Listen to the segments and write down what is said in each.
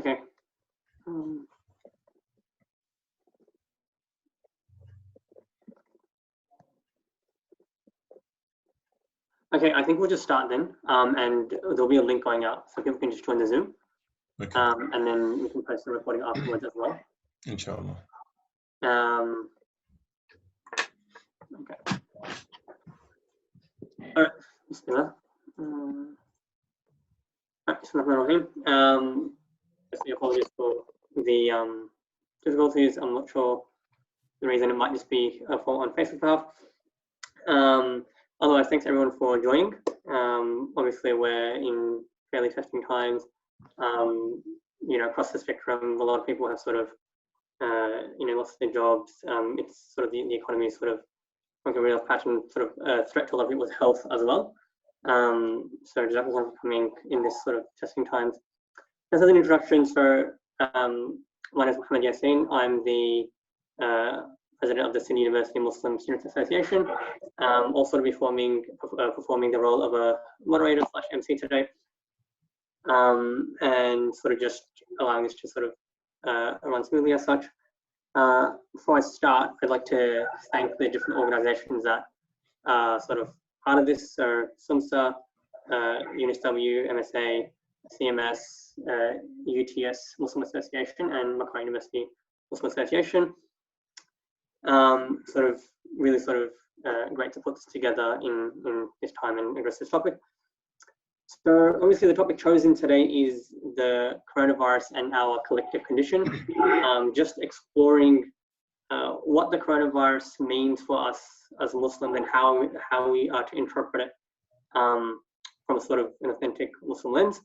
Okay. Um, okay, I think we'll just start then, and there'll be a link going out, so people can just join the Zoom, Okay. and then we can post the recording afterwards as well. Inshallah. Okay. All right. Bismillah. Apologies for the difficulties. I'm not sure the reason. It might just be a fault on Facebook behalf. Otherwise, thanks everyone for joining. Obviously, we're in fairly testing times. You know, across the spectrum, a lot of people have sort of, you know, lost their jobs. It's sort of the economy is sort of like a real pattern, sort of threat to a lot of people's health as well. So just everyone for coming in this sort of testing times. As an introduction, so my name is Mahmoud Yaseen. I'm the president of the Sydney University Muslim Students Association. Also to be performing the role of a moderator / MC today, and sort of just allowing us to sort of run smoothly as such. Before I start, I'd like to thank the different organizations that are sort of part of this. So SUMSA, UNSW, MSA, CMS, UTS Muslim Association, and Macquarie University Muslim Association. Sort of really sort of great to put this together in this time and address this topic. So obviously the topic chosen today is the coronavirus and our collective condition. Just exploring what the coronavirus means for us as Muslims and how we are to interpret it from a sort of an authentic Muslim lens,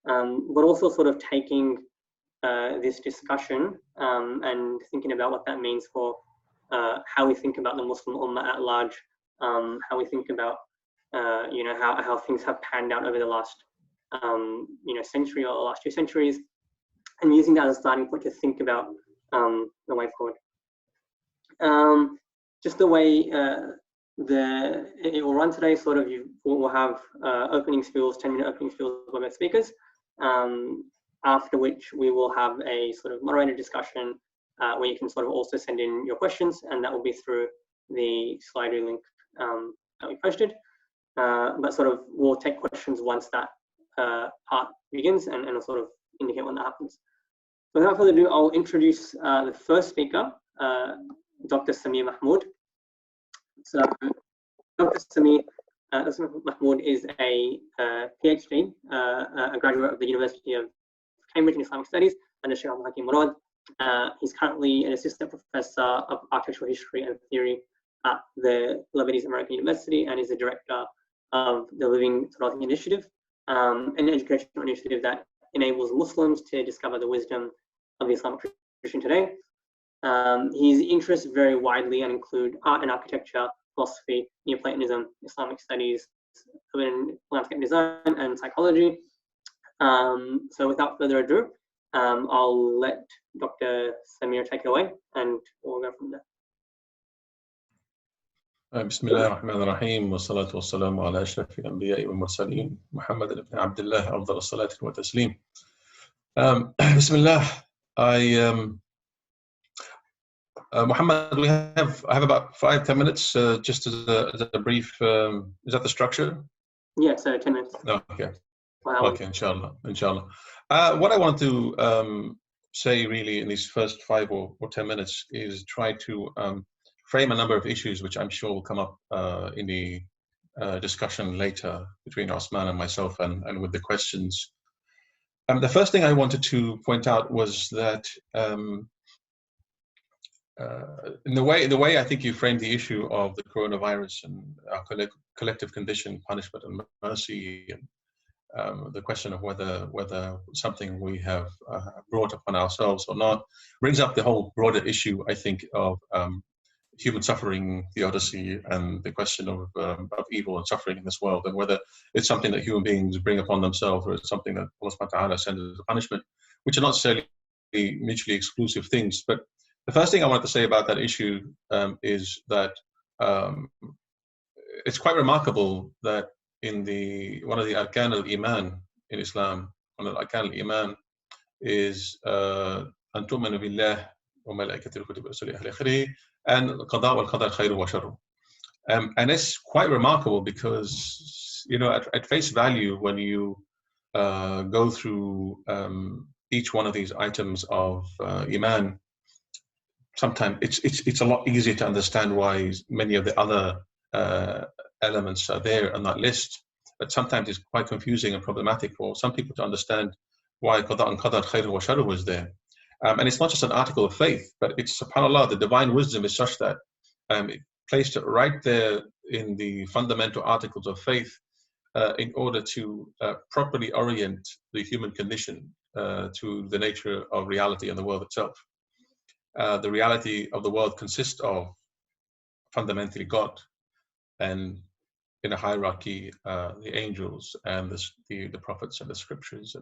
but also sort of taking this discussion and thinking about what that means for how we think about the Muslim Ummah at large, how we think about you know, how things have panned out over the last you know, century or the last 2 centuries, and using that as a starting point to think about the way forward. Just the way it will run today, sort of we'll have opening spiels, 10-minute opening spiels by both speakers, after which we will have a sort of moderated discussion where you can sort of also send in your questions, and that will be through the Slido link that we posted. But sort of we'll take questions once that part begins, and I'll sort of indicate when that happens. So without further ado, I'll introduce the first speaker, Dr. Samir Mahmoud. So Dr. Samir Mahmoud is a PhD, a graduate of the University of Cambridge in Islamic Studies under Sheikh Abdul Hakim Murad. He's currently an assistant professor of architectural history and theory at the Lebanese American University, and is the director of the Living Tarathi Initiative, an educational initiative that enables Muslims to discover the wisdom of the Islamic tradition today. His interests vary widely and include art and architecture, philosophy, Neoplatonism, Islamic studies, urban landscape design, and psychology. So without further ado, I'll let Dr. Samir take it away, and we'll go from there. بسم الله الرحمن الرحيم والصلاة والسلام على أشرف الأنبياء والمرسلين محمد بن عبد الله أفضل الصلاة والتسليم. بسم الله. Muhammad, I have about 5-10 minutes just as a brief. Is that the structure? Yeah, so 10 minutes. Okay. Wow. Okay, inshallah. What I want to say really in these first 5 or 10 minutes is try to frame a number of issues which I'm sure will come up in the discussion later between Uthman and myself and with the questions. The first thing I wanted to point out was that in the way I think you framed the issue of the coronavirus and our collective condition, punishment and mercy, and the question of whether something we have brought upon ourselves or not, brings up the whole broader issue, I think, of human suffering, theodicy, and the question of evil and suffering in this world, and whether it's something that human beings bring upon themselves, or it's something that Allah subhanahu wa ta'ala sends as a punishment, which are not necessarily mutually exclusive things. But the first thing I wanted to say about that issue is that it's quite remarkable that in one of the Arkan al-Iman in Islam, one of the Arkan al-Iman is أن تؤمن بالله وملائكته وكتبه ورسله إلى آخره, and القضاء والقدر خيره وشره. And it's quite remarkable because, you know, at face value, when you go through each one of these items of Iman, sometimes it's a lot easier to understand why many of the other elements are there on that list. But sometimes it's quite confusing and problematic for some people to understand why Qada and Qadar Khayr wa Sharr was there. And it's not just an article of faith, but it's, subhanAllah, the divine wisdom is such that it placed it right there in the fundamental articles of faith in order to properly orient the human condition to the nature of reality and the world itself. The reality of the world consists of fundamentally God, and in a hierarchy, the angels and the prophets and the scriptures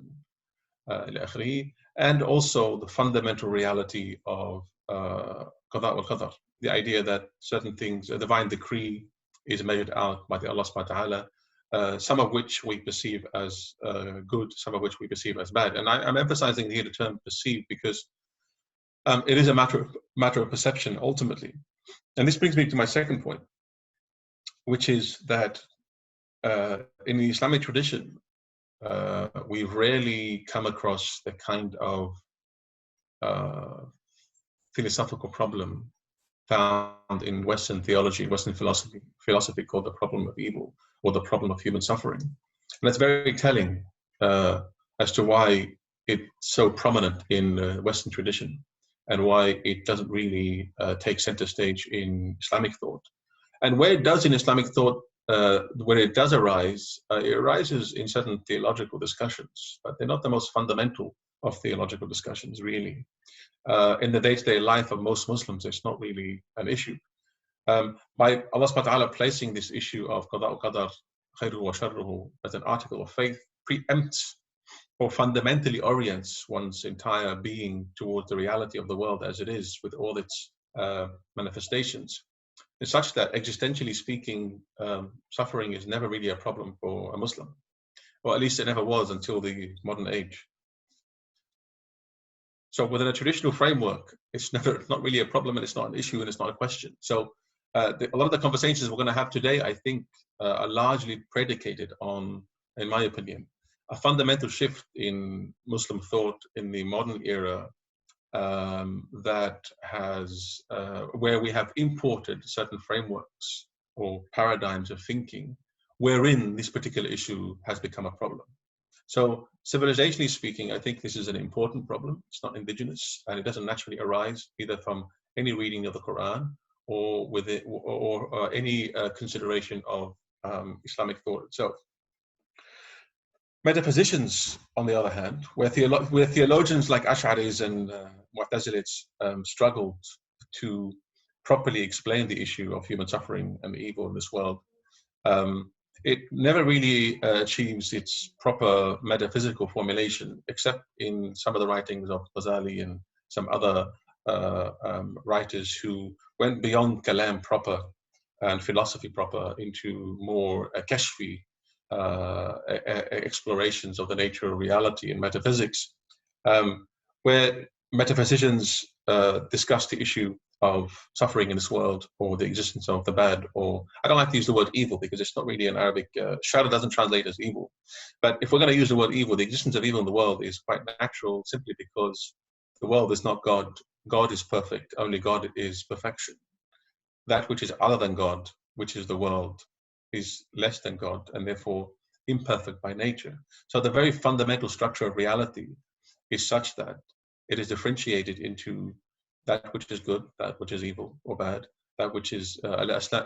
and also the fundamental reality of Qada wal Qadar, the idea that certain things, a divine decree is measured out by Allah subhanahu wa ta'ala, some of which we perceive as good, some of which we perceive as bad. And I'm emphasizing here the term perceive because it is a matter of perception ultimately. And this brings me to my second point, which is that in the Islamic tradition, we rarely come across the kind of philosophical problem found in Western theology, Western philosophy called the problem of evil or the problem of human suffering. And that's very telling as to why it's so prominent in Western tradition and why it doesn't really take center stage in Islamic thought. And where it does in Islamic thought, where it does arise, it arises in certain theological discussions, but they're not the most fundamental of theological discussions, really. In the day-to-day life of most Muslims, it's not really an issue. By Allah subhanahu wa ta'ala placing this issue of Qada Qadar, Khayruhu wa Sharruhu as an article of faith, preempts or fundamentally orients one's entire being towards the reality of the world as it is, with all its manifestations. It's such that, existentially speaking, suffering is never really a problem for a Muslim, or at least it never was until the modern age. So within a traditional framework, it's not really a problem, and it's not an issue, and it's not a question. So a lot of the conversations we're going to have today, I think, are largely predicated on, in my opinion, a fundamental shift in Muslim thought in the modern era that has, where we have imported certain frameworks or paradigms of thinking, wherein this particular issue has become a problem. So civilizationally speaking, I think this is an important problem. It's not indigenous, and it doesn't naturally arise either from any reading of the Quran or with it, or any consideration of Islamic thought itself. Metaphysicians, on the other hand, where theologians like Ash'aris and Mu'tazilites struggled to properly explain the issue of human suffering and evil in this world, it never really achieves its proper metaphysical formulation, except in some of the writings of Ghazali and some other writers who went beyond kalam proper and philosophy proper into more kashfi explorations of the nature of reality and metaphysics, where metaphysicians discuss the issue of suffering in this world, or the existence of the bad, or I don't like to use the word evil because it's not really an Arabic. Shar doesn't translate as evil, but if we're going to use the word evil, the existence of evil in the world is quite natural, simply because the world is not God. God is perfect. Only God is perfection. That which is other than God, which is the world, is less than God, and therefore imperfect by nature. So the very fundamental structure of reality is such that it is differentiated into that which is good, that which is evil or bad, that which is asma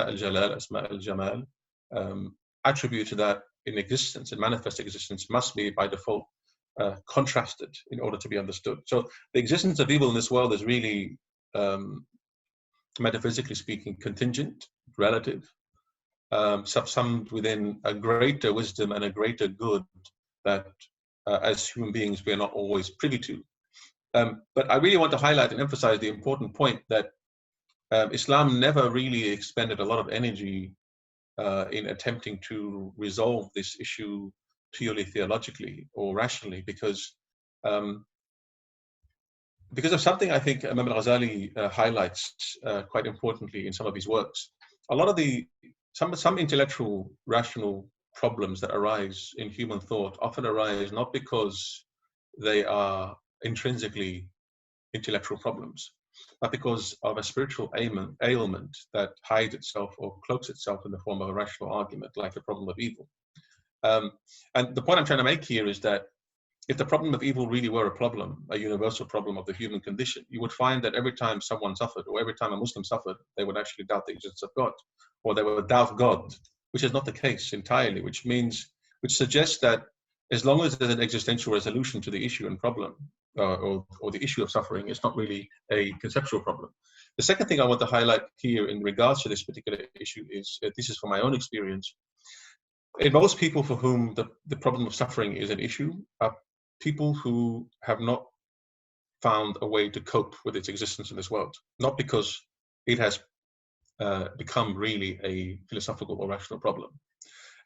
al-jalal, asma al-jamal, attribute to that in existence, in manifest existence, must be by default contrasted in order to be understood. So the existence of evil in this world is really, metaphysically speaking, contingent, relative, subsumed within a greater wisdom and a greater good that as human beings we are not always privy to. But I really want to highlight and emphasize the important point that Islam never really expended a lot of energy in attempting to resolve this issue purely theologically or rationally, because because of something I think Imam al-Ghazali highlights quite importantly in some of his works. A lot of some intellectual, rational problems that arise in human thought often arise not because they are intrinsically intellectual problems, but because of a spiritual ailment that hides itself or cloaks itself in the form of a rational argument, like the problem of evil. And the point I'm trying to make here is that if the problem of evil really were a problem, a universal problem of the human condition, you would find that every time someone suffered, or every time a Muslim suffered, they would actually doubt the existence of God, or they would doubt God, which is not the case entirely, which suggests that as long as there's an existential resolution to the issue and problem, or the issue of suffering, it's not really a conceptual problem. The second thing I want to highlight here in regards to this particular issue is, this is from my own experience, in most people for whom the problem of suffering is an issue, are people who have not found a way to cope with its existence in this world, not because it has become really a philosophical or rational problem.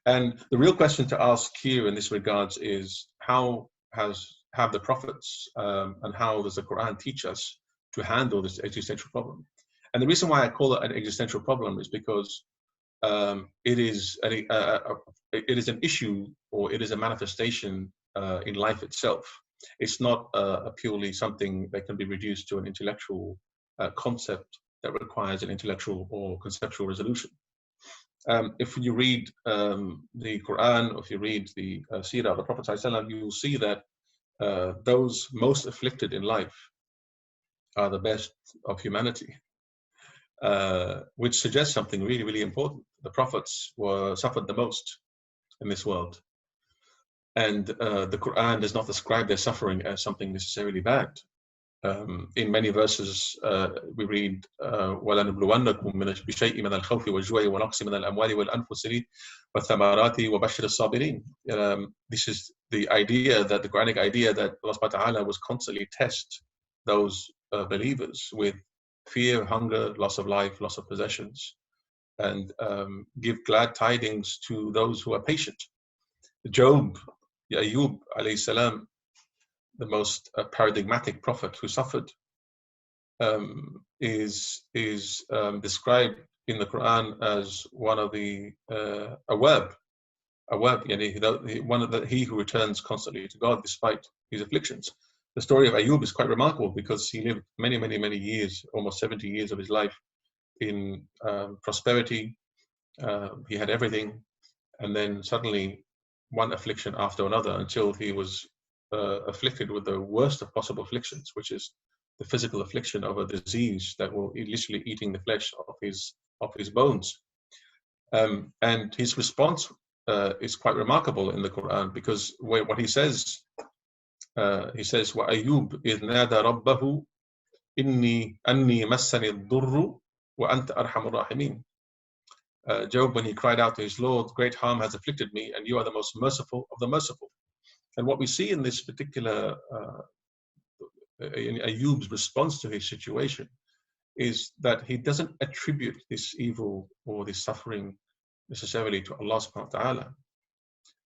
And the real question to ask here in this regards is, how have the prophets and how does the Quran teach us to handle this existential problem? And the reason why I call it an existential problem is because it is an issue, or it is a manifestation in life itself. It's not purely something that can be reduced to an intellectual concept that requires an intellectual or conceptual resolution. If you read the Quran, or if you read the Seerah of the Prophet ﷺ, you will see that those most afflicted in life are the best of humanity, which suggests something really, really important. The prophets suffered the most in this world. And the Quran does not describe their suffering as something necessarily bad. In many verses, we read, وَلَنُبْلُوَنَّكُم بِشَيْءٍ مِنَ الْخَوْفِ وَالْجُوعِ وَنَقْصٍ مِنَ الْأَمْوَالِ وَالْأَنفُسِ وَالثَّمَرَاتِ وَبَشِّرِ الصَّابِرِينَ. This is the idea, that the Quranic idea, that Allah subhanahu wa ta'ala was constantly test those believers with fear, hunger, loss of life, loss of possessions, and give glad tidings to those who are patient. Job, Ayub alayhi salam, the most paradigmatic prophet who suffered, is described in the Quran as one of the awab, he who returns constantly to God despite his afflictions. The story of Ayub is quite remarkable because he lived many, many, many years, almost 70 years of his life in prosperity. He had everything, and then suddenly one affliction after another, until he was afflicted with the worst of possible afflictions, which is the physical affliction of a disease that will literally eating the flesh of his bones. And his response is quite remarkable in the Quran, because what he says, وَأَيُّوبْ إِذْ نَادَى رَبَّهُ إِنِّي أَنِّي مَسَّنِي الضُّرُّ وَأَنْتَ أَرْحَمُ الرَّاحِمِينَ. Job, when he cried out to his Lord, great harm has afflicted me, and you are the most merciful of the merciful. And what we see in this particular, in Ayub's response to his situation, is that he doesn't attribute this evil or this suffering necessarily to Allah subhanahu wa ta'ala,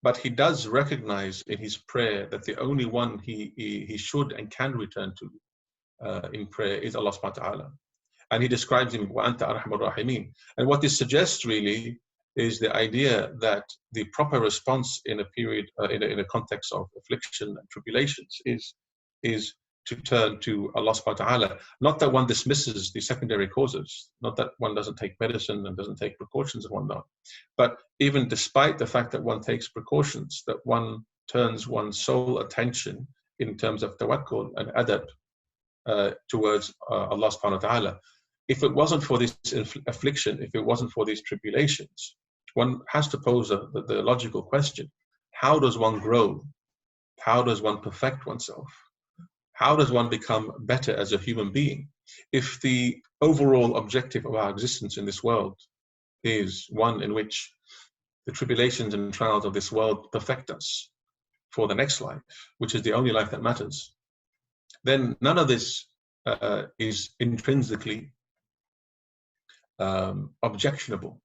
but he does recognize in his prayer that the only one he should and can return to in prayer is Allah subhanahu wa ta'ala. And he describes him, وَأَنْتَ أَرْحَمُ الرَّاحِمِينَ. And what this suggests really is the idea that the proper response in a period, in a context of affliction and tribulations, is to turn to Allah subhanahu wa ta'ala. Not that one dismisses the secondary causes, not that one doesn't take medicine and doesn't take precautions and whatnot, but even despite the fact that one takes precautions, that one turns one's sole attention in terms of tawakkul and adab towards Allah subhanahu wa ta'ala. If it wasn't for this affliction, if it wasn't for these tribulations, one has to pose the logical question: how does one grow? How does one perfect oneself? How does one become better as a human being if the overall objective of our existence in this world is one in which the tribulations and trials of this world perfect us for the next life, which is the only life that matters? Then none of this is intrinsically objectionable.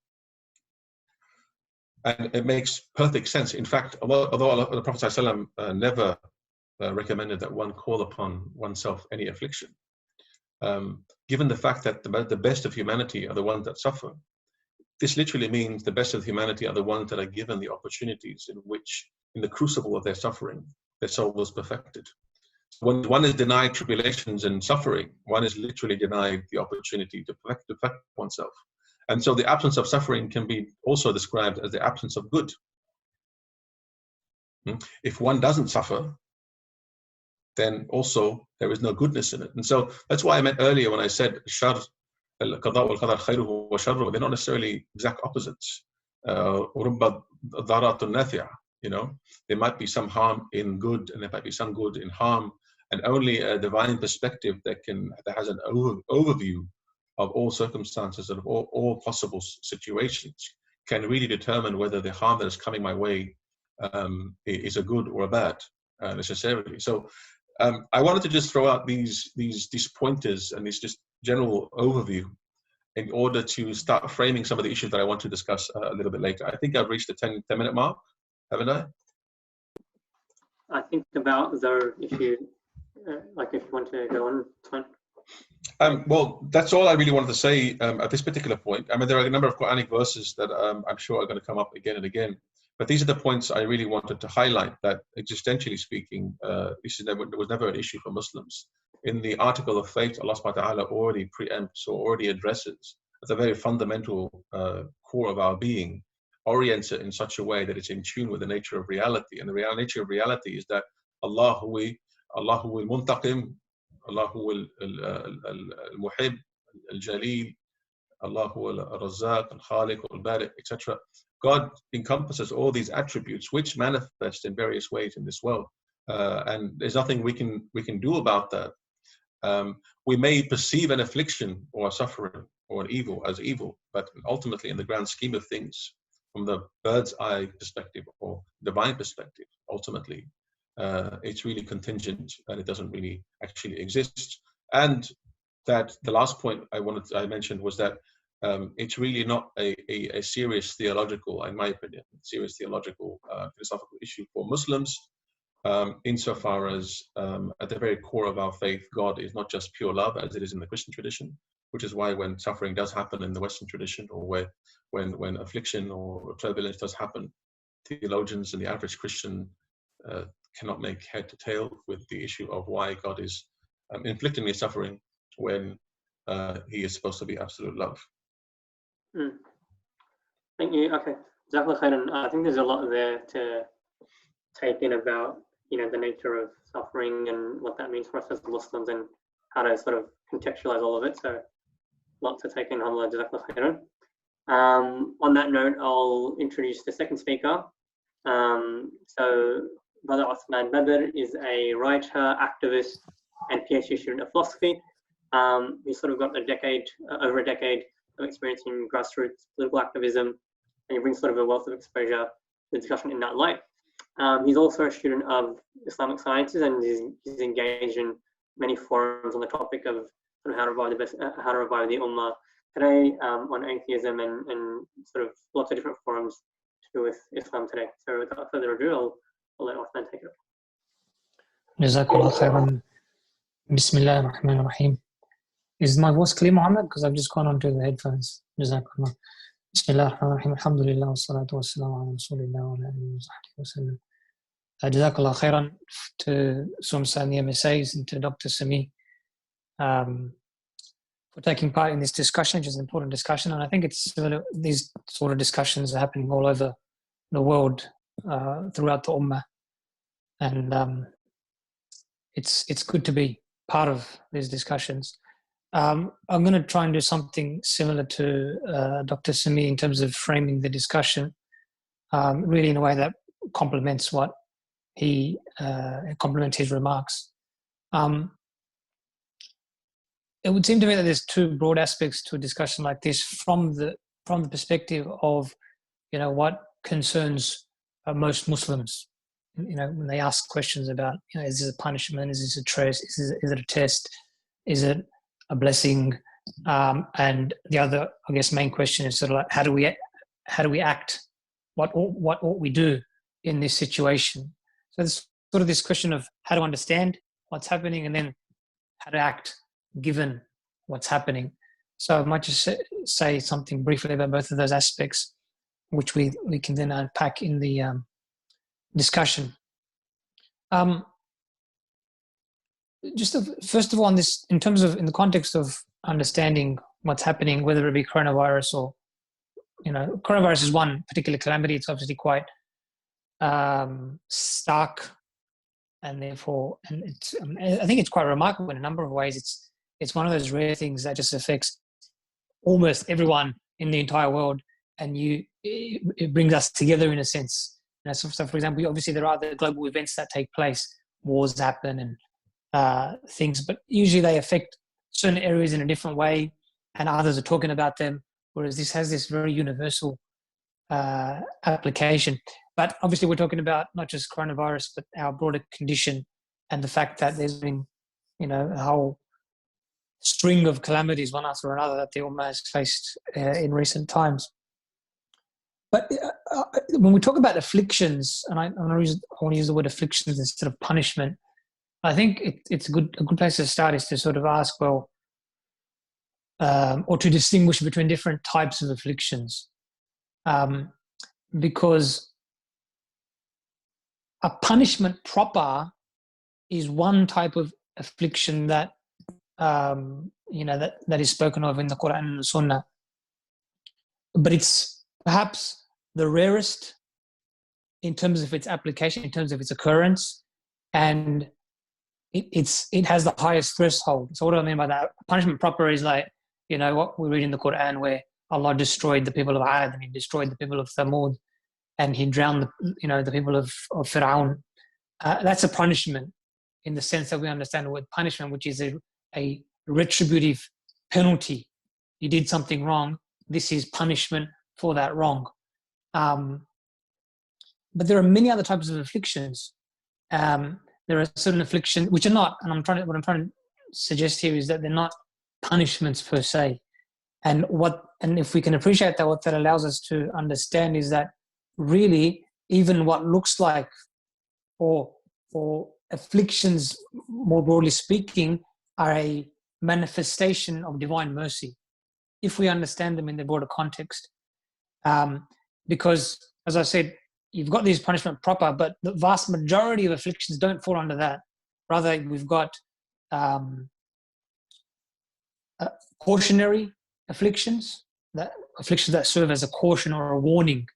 And it makes perfect sense. In fact, although the Prophet ﷺ never recommended that one call upon oneself any affliction. Given the fact that the best of humanity are the ones that suffer, this literally means the best of humanity are the ones that are given the opportunities in which, in the crucible of their suffering, their soul was perfected. When one is denied tribulations and suffering, one is literally denied the opportunity to perfect oneself. And so the absence of suffering can be also described as the absence of good. If one doesn't suffer, then also there is no goodness in it. And so that's why I meant earlier when I said shar, al-qada wal-qadar khayruhu wa sharruhu, they're not necessarily exact opposites. You know, there might be some harm in good and there might be some good in harm, and only a divine perspective that has an overview of all circumstances and of all possible situations can really determine whether the harm that is coming my way is a good or a bad necessarily. So I wanted to just throw out these pointers and this just general overview in order to start framing some of the issues that I want to discuss a little bit later. I think I've reached the 10-minute mark, haven't I? I think about though, if you want to go on, Uthman. Well, that's all I really wanted to say at this particular point. I mean, there are a number of Quranic verses that I'm sure are going to come up again and again. But these are the points I really wanted to highlight, that existentially speaking, there was never an issue for Muslims. In the article of faith, Allah subhanahu wa ta'ala already preempts or already addresses at the very fundamental core of our being, orients it in such a way that it's in tune with the nature of reality. And the nature of reality is that Allah huwa al-muntaqim, Allah huwa al-muhib, al-jalil, Allah huwa al-razzaq, al-khaliq, al-bari', etc. God encompasses all these attributes which manifest in various ways in this world, and there's nothing we can do about that. We may perceive an affliction or a suffering or an evil as evil, but ultimately, in the grand scheme of things, from the bird's eye perspective or divine perspective, ultimately, it's really contingent and it doesn't really actually exist. And that the last point I mentioned was that it's really not a serious theological, in my opinion, serious theological philosophical issue for Muslims, insofar as at the very core of our faith, God is not just pure love as it is in the Christian tradition, which is why when suffering does happen in the Western tradition, or when affliction or turbulence does happen, theologians and the average Christian cannot make head to tail with the issue of why God is inflicting the suffering when he is supposed to be absolute love. Thank you. Okay. Jazakallah khairan. I think there's a lot there to take in about, the nature of suffering and what that means for us as Muslims and how to sort of contextualize all of it. So, lot to take in. Alhamdulillah, jazakallah khairan. On that note, I'll introduce the second speaker. So, Brother Uthman Badar is a writer, activist, and PhD student of philosophy. He's sort of got over a decade of experience in grassroots political activism, and he brings sort of a wealth of exposure to the discussion in that light. He's also a student of Islamic sciences, and he's engaged in many forums on the topic of sort of how to revive the Ummah today, on atheism and sort of lots of different forums to do with Islam today. So without further ado, I'll let Uthman take it up. Jazakallah khairan. Bismillah ar-Rahman ar-Rahim. Is my voice clear, Muhammad? Because I've just gone onto the headphones. Jazakallah. Bismillah ar-Rahman ar-Rahim. Alhamdulillah wa salatu wa salam ala Rasulillah wa ala alihi wa sahbihi wa sallam. Jazakallah khairan to Samir and the MSAs and to Dr. Samir for taking part in this discussion, which is an important discussion. And I think these sort of discussions are happening all over the world, throughout the Ummah. And it's good to be part of these discussions. I'm going to try and do something similar to Dr. Samir in terms of framing the discussion, really in a way that complements complements his remarks. It would seem to me that there's two broad aspects to a discussion like this from the perspective of, what concerns most Muslims. When they ask questions about, is this a punishment? Is this a test? Is it a test? Is it a blessing? And the other, I guess, main question is sort of like, how do we act? What ought we do in this situation? So there's sort of this question of how to understand what's happening and then how to act given what's happening. So I might just say something briefly about both of those aspects, which we can then unpack in the discussion. First of all, in the context of understanding what's happening, whether it be coronavirus or, coronavirus is one particular calamity. It's obviously quite stark, and therefore, I think it's quite remarkable in a number of ways. It's one of those rare things that just affects almost everyone in the entire world, and it brings us together in a sense. So for example, obviously there are the global events that take place, wars happen and things, but usually they affect certain areas in a different way, and others are talking about them, whereas this has this very universal application. But obviously we're talking about not just coronavirus, but our broader condition, and the fact that there's been, a whole string of calamities, one after another, that the Ummah has faced in recent times. But when we talk about afflictions, and I want to use the word afflictions instead of punishment, I think it's a good place to start is to sort of ask, well, or to distinguish between different types of afflictions, because a punishment proper is one type of affliction that that is spoken of in the Quran and the Sunnah, but it's perhaps the rarest in terms of its application, in terms of its occurrence, and it has the highest threshold. So what do I mean by that? Punishment proper is like, what we read in the Quran, where Allah destroyed the people of Ad, and He destroyed the people of Thamud, and He drowned the people of Fir'aun. That's a punishment in the sense that we understand the word punishment, which is a retributive penalty. You did something wrong. This is punishment for that wrong. But there are many other types of afflictions. There are certain afflictions which are not, and what I'm trying to suggest here is that they're not punishments per se. And if we can appreciate that, what that allows us to understand is that really, even what looks like, or afflictions, more broadly speaking, are a manifestation of divine mercy, if we understand them in the broader context. Because, as I said, you've got these punishment proper, but the vast majority of afflictions don't fall under that. Rather, we've got cautionary afflictions that serve as a caution or a warning,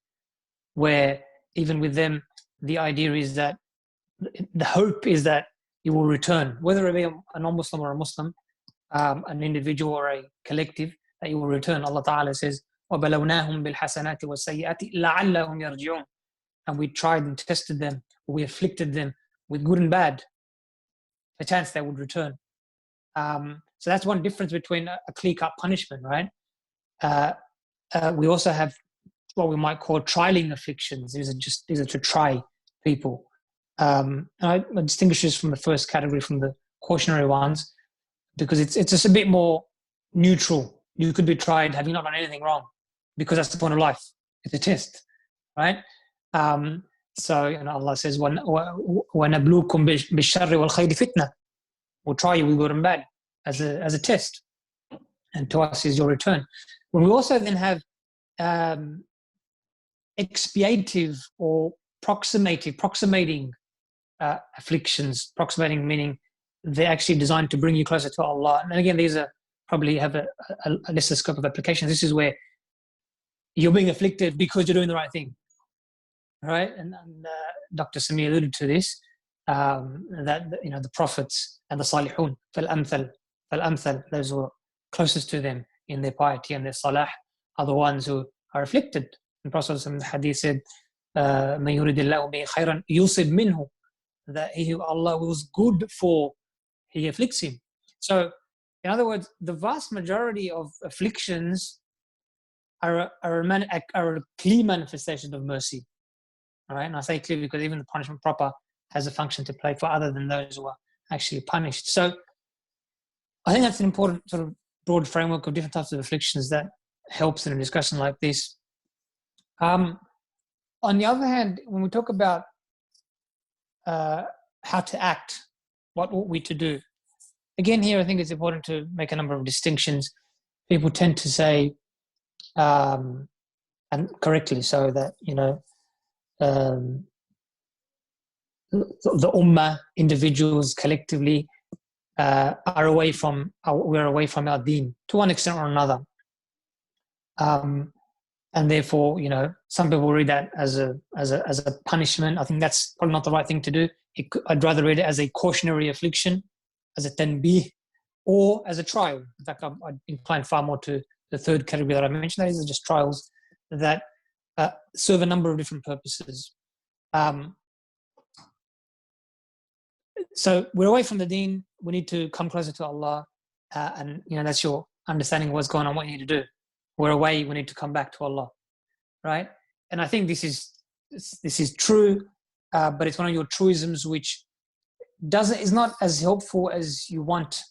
where even with them, the idea is that the hope is that you will return, whether it be a non-Muslim or a Muslim, an individual or a collective, that you will return. Allah Ta'ala says, وَبَلَوْنَاهُمْ بِالْحَسَنَاتِ وَالسَّيِّئَاتِ لَعَلَّهُمْ يَرْجِعُونَ. And we tried and tested them, we afflicted them with good and bad, a chance they would return. So that's one difference between a clear-cut punishment, right? We also have what we might call trialing afflictions. These are to try people. And I distinguish this from the first category, from the cautionary ones, because it's just a bit more neutral. You could be tried having not done anything wrong, because that's the point of life. It's a test, right? So Allah says, وَنَبْلُوكُمْ بِالشَّرِّ وَالْخَيْرِ فِتْنَةً. We'll try you with good and bad as a test, and to us is your return. When we also then have expiative or approximating afflictions, approximating meaning they're actually designed to bring you closer to Allah. And again, these are probably have a lesser scope of application. This is where you're being afflicted because you're doing the right thing, right? And Dr. Samir alluded to this, that the prophets and the salihun, fal-amthal, those who are closest to them in their piety and their salah, are the ones who are afflicted. And Prophet in the hadith said, مَن يُرِدِ اللَّهُ بِهِ خَيْرًا يُصِبْ مِنْهُ, that Allah wills good for, He afflicts him. So, in other words, the vast majority of afflictions are a clear manifestation of mercy. All right, and I say clear because even the punishment proper has a function to play for other than those who are actually punished. So, I think that's an important sort of broad framework of different types of afflictions that helps in a discussion like this. On the other hand, when we talk about how to act, what ought we to do. Again, here I think it's important to make a number of distinctions. People tend to say, and correctly so, that the ummah, individuals collectively, we're away from our deen to one extent or another, and therefore, some people read that as a punishment. I think that's probably not the right thing to do. I'd rather read it as a cautionary affliction, as a tanbih, or as a trial. In fact, I'd incline far more to the third category that I mentioned. That is just trials that serve a number of different purposes. So we're away from the deen. We need to come closer to Allah, and that's your understanding of what's going on. What you need to do. We're away. We need to come back to Allah, right? And I think this is true, but it's one of your truisms which is not as helpful as you want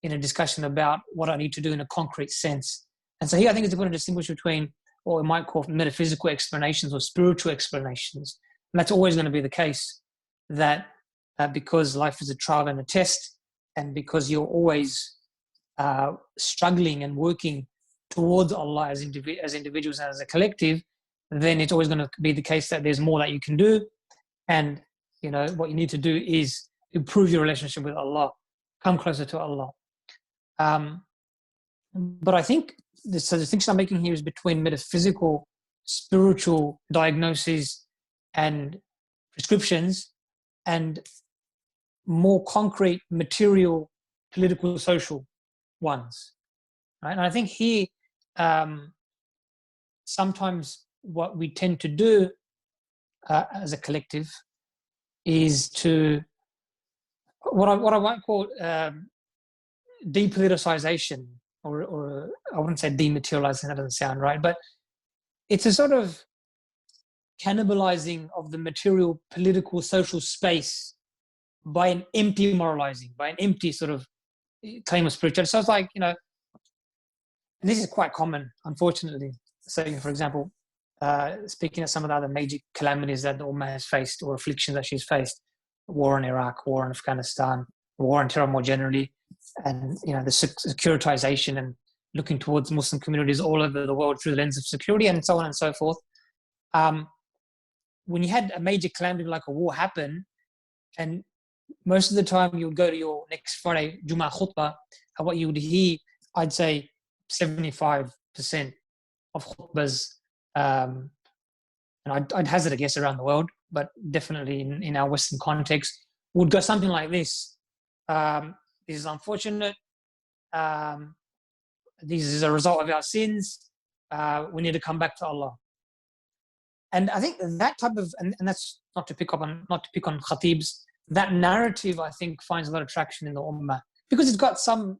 in a discussion about what I need to do in a concrete sense. And so here I think it's important to distinguish between what we might call metaphysical explanations or spiritual explanations. And that's always going to be the case, that because life is a trial and a test, and because you're always struggling and working towards Allah as individuals and as a collective, then it's always going to be the case that there's more that you can do. And what you need to do is improve your relationship with Allah, come closer to Allah. But I think the distinction I'm making here is between metaphysical, spiritual diagnoses and prescriptions, and more concrete, material, political, social ones. Right? And I think here, sometimes what we tend to do as a collective is to what I might call depoliticization, or I wouldn't say dematerializing, that doesn't sound right, but it's a sort of cannibalizing of the material, political, social space by an empty moralizing, by an empty sort of claim of spirituality. So it's like, and this is quite common, unfortunately. So, for example, speaking of some of the other major calamities that the Ummah has faced, or afflictions that she's faced, war in Iraq, war in Afghanistan, war on terror more generally, and the securitization and looking towards Muslim communities all over the world through the lens of security, and so on and so forth. When you had a major calamity like a war happen, and most of the time you would go to your next Friday Jummah khutbah, and what you would hear, I'd say 75% of khutbahs, and I'd hazard a guess around the world, but definitely in our Western context, would go something like this. This is unfortunate. This is a result of our sins. We need to come back to Allah. And I think that type of, and that's not to pick on khatibs, that narrative, I think, finds a lot of traction in the Ummah, because it's got some,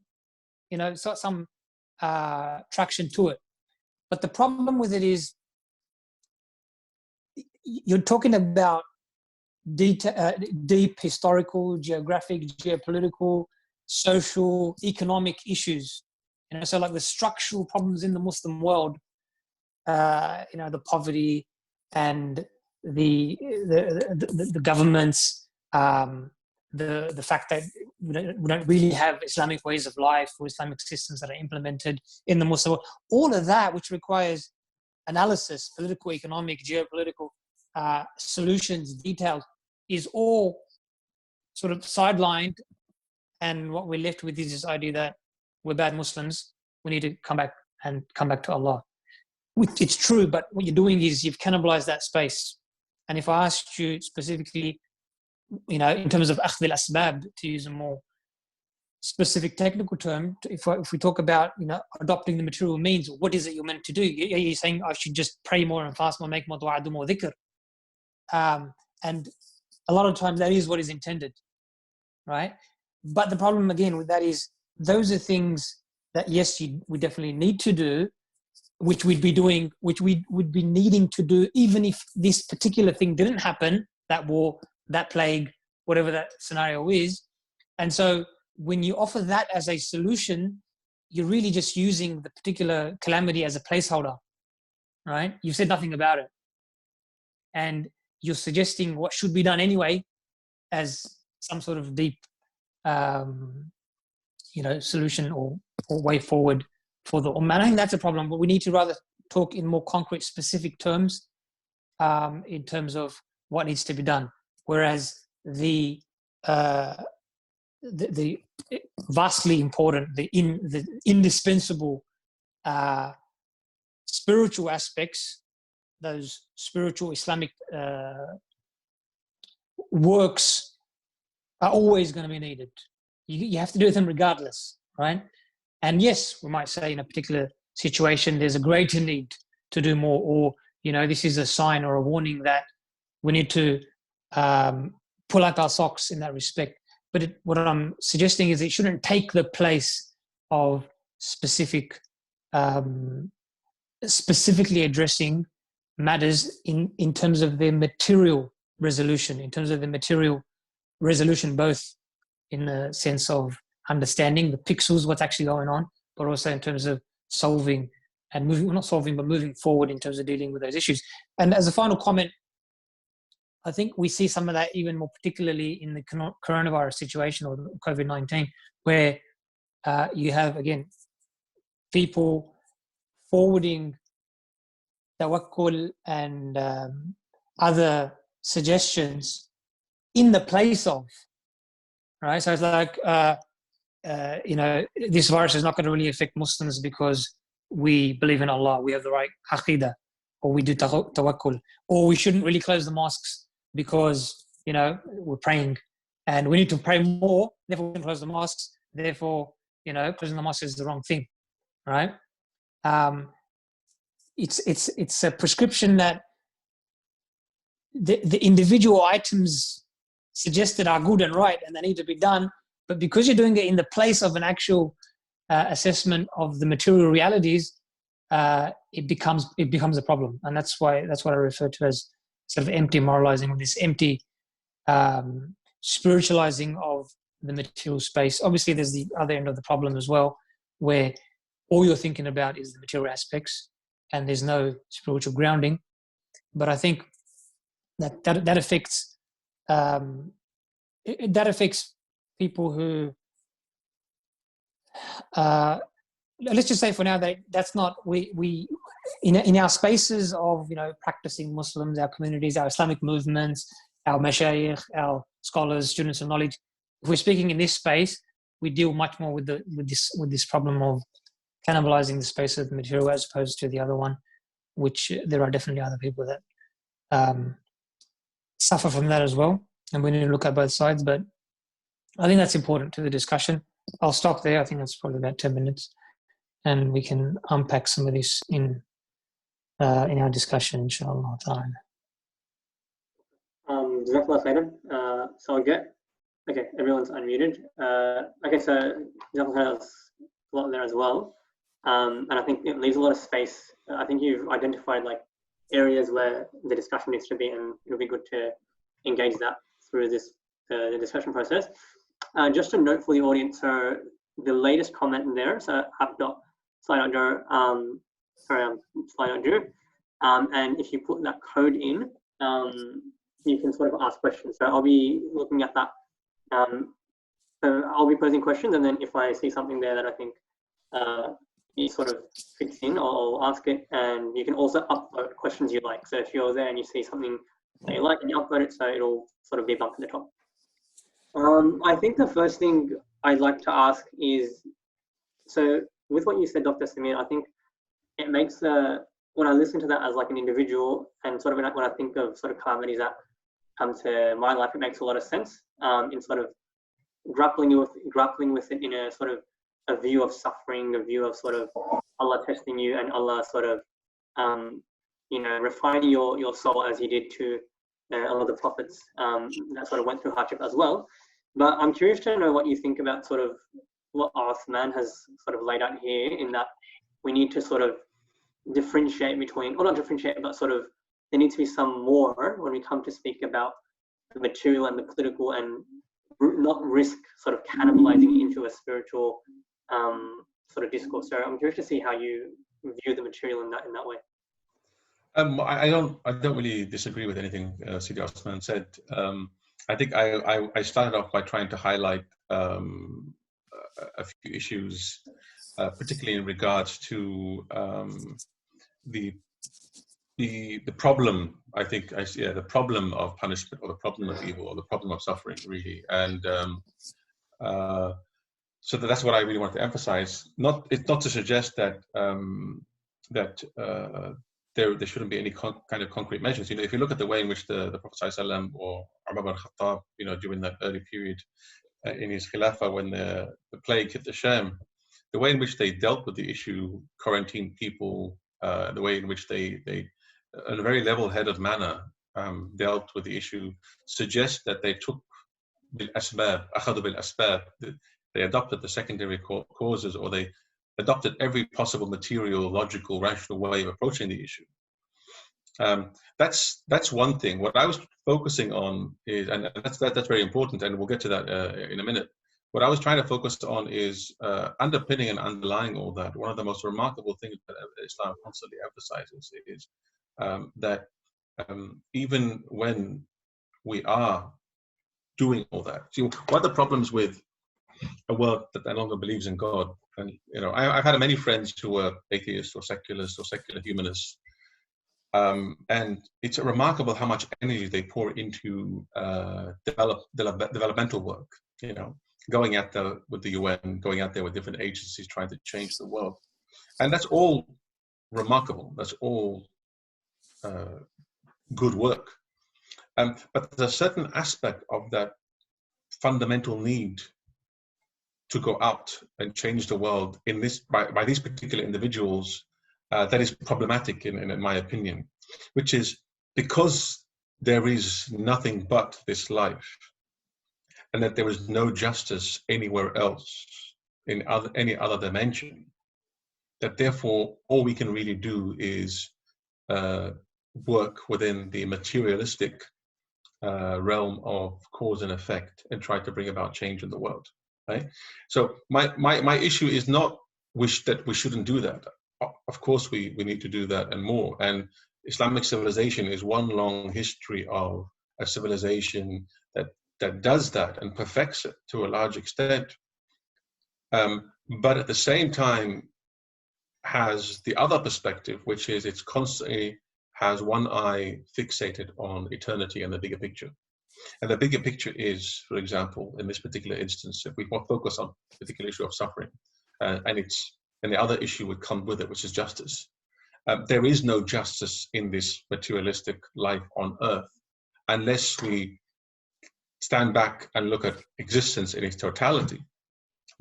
traction to it. But the problem with it is, you're talking about deep historical, geographic, geopolitical, social, economic issues. So like the structural problems in the Muslim world, the poverty and the governments, the fact that we don't really have Islamic ways of life or Islamic systems that are implemented in the Muslim world. All of that, which requires analysis, political, economic, geopolitical solutions, details, is all sort of sidelined. And what we're left with is this idea that we're bad Muslims. We need to come back to Allah. It's true, but what you're doing is you've cannibalized that space. And if I asked you specifically, in terms of akhdh al-asbab, to use a more specific technical term, if we talk about, adopting the material means, what is it you're meant to do? You're saying I should just pray more and fast more, make more dua, do more dhikr. And a lot of times that is what is intended, right? But the problem again with that is, those are things that, yes, we definitely need to do, which we'd be doing, which we would be needing to do, even if this particular thing didn't happen, that war, that plague, whatever that scenario is. And so when you offer that as a solution, you're really just using the particular calamity as a placeholder, right? You've said nothing about it. And you're suggesting what should be done anyway as some sort of deep, solution or way forward for the Ummah. I think that's a problem, but we need to rather talk in more concrete, specific terms, in terms of what needs to be done. Whereas the vastly important, the indispensable spiritual aspects, those spiritual Islamic works are always going to be needed. You have to do them regardless, right? And yes, we might say in a particular situation, there's a greater need to do more, or, this is a sign or a warning that we need to pull up our socks in that respect. But what I'm suggesting is it shouldn't take the place of specifically addressing matters in terms of their material resolution, both in the sense of understanding the pixels, what's actually going on, but also in terms of solving and moving forward in terms of dealing with those issues. And as a final comment, I think we see some of that even more particularly in the coronavirus situation or COVID-19, where you have, again, people forwarding tawakkul and other suggestions in the place of, right? So it's like, this virus is not going to really affect Muslims because we believe in Allah, we have the right aqidah, or we do tawakkul, or we shouldn't really close the mosques because, we're praying and we need to pray more, therefore we can close the mosques, therefore, closing the mosques is the wrong thing, right? It's a prescription that the individual items suggested are good and right and they need to be done, but because you're doing it in the place of an actual assessment of the material realities, it becomes a problem. And that's what I refer to as sort of empty moralizing, this empty spiritualizing of the material space. Obviously, there's the other end of the problem as well, where all you're thinking about is the material aspects and there's no spiritual grounding. But I think that affects people who let's just say for now that's not we in our spaces of practicing Muslims, our communities, our Islamic movements, our mashayikh, our scholars, students of knowledge. If we're speaking in this space, we deal much more with this problem of cannibalizing the space of the material as opposed to the other one, which there are definitely other people that suffer from that as well, and we need to look at both sides. But I think that's important to the discussion. I'll stop there. I think that's probably about 10 minutes, and we can unpack some of this in our discussion, inshallah ta'ala. Jazakallah khairan. So okay, everyone's unmuted. Okay, so Jazakallah a lot there as well. And I think it leaves a lot of space. I think you've identified like areas where the discussion needs to be, and it'll be good to engage that through this the discussion process. Just a note for the audience, so the latest comment in there, so app.slide.do, slide.do, and if you put that code in, you can sort of ask questions. So I'll be looking at that. So I'll be posing questions, and then if I see something there that I think it sort of fits in, I'll ask it. And you can also upload questions you like. So if you're there and you see something that you like, and you upload it, so it'll sort of be bumped to the top. I think the first thing I'd like to ask is, so with what you said, Dr. Samir, I think it makes when I listen to that as like an individual, and sort of when I think of sort of calamities that come to my life, it makes a lot of sense in sort of grappling with it in a sort of a view of suffering, a view of sort of Allah testing you and Allah sort of refining your soul as He did to a lot of the prophets that sort of went through hardship as well. But I'm curious to know what you think about sort of what Uthman has sort of laid out here, in that we need to sort of differentiate between, or not differentiate, but sort of there needs to be some more when we come to speak about the material and the political, and not risk sort of cannibalizing into a spiritual sort of discourse. So I'm curious to see how you view the material in that way. I don't really disagree with anything Sidi Uthman said. I think I started off by trying to highlight a few issues, particularly in regards to the problem. I think the problem of punishment, or the problem of evil, or the problem of suffering, really. And so that's what I really want to emphasize. It's not to suggest that there shouldn't be any kind of concrete measures. If you look at the way in which the Prophet ﷺ or Umar ibn Khattab, during that early period in his Khilafah, when the plague hit the Sham, the way in which they dealt with the issue, quarantined people, the way in which they in a very level-headed manner dealt with the issue, suggests that they took bil-asbab, akhadu bil-asbab. They adopted the secondary causes, or they adopted every possible material, logical, rational way of approaching the issue. That's one thing. What I was focusing on is, and that's very important, and we'll get to that in a minute. What I was trying to focus on is underpinning and underlying all that. One of the most remarkable things that Islam constantly emphasizes is that even when we are doing all that, see, one of the problems with a world that no longer believes in God, and I've had many friends who are atheists or secularists or secular humanists, and it's remarkable how much energy they pour into developmental work. Going out there with the UN, going out there with different agencies, trying to change the world, and that's all remarkable. That's all good work. But there's a certain aspect of that fundamental need to go out and change the world in this by these particular individuals that is problematic in my opinion, which is because there is nothing but this life, and that there is no justice anywhere else in any other dimension, that therefore all we can really do is work within the materialistic realm of cause and effect and try to bring about change in the world. Right? So my issue is not that we shouldn't do that. Of course we need to do that and more. And Islamic civilization is one long history of a civilization that does that and perfects it to a large extent. But at the same time has the other perspective, which is it's constantly has one eye fixated on eternity and the bigger picture. And the bigger picture is, for example, in this particular instance, if we focus on the particular issue of suffering, and the other issue would come with it, which is justice. There is no justice in this materialistic life on earth unless we stand back and look at existence in its totality.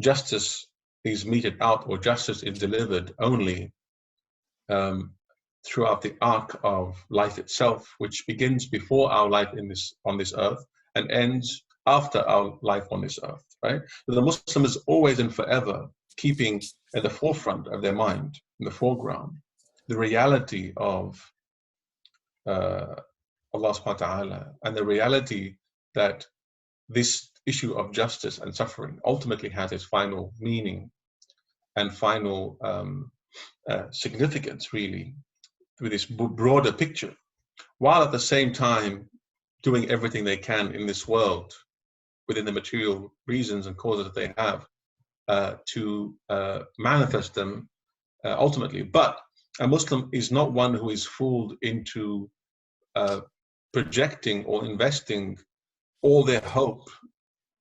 Justice is meted out, or justice is delivered only throughout the arc of life itself, which begins before our life on this earth and ends after our life on this earth. Right? So the Muslim is always and forever keeping at the forefront of their mind, in the foreground, the reality of Allah subhanahu wa ta'ala, and the reality that this issue of justice and suffering ultimately has its final meaning and final significance, really, with this broader picture, while at the same time doing everything they can in this world within the material reasons and causes that they have to manifest them ultimately. But a Muslim is not one who is fooled into projecting or investing all their hope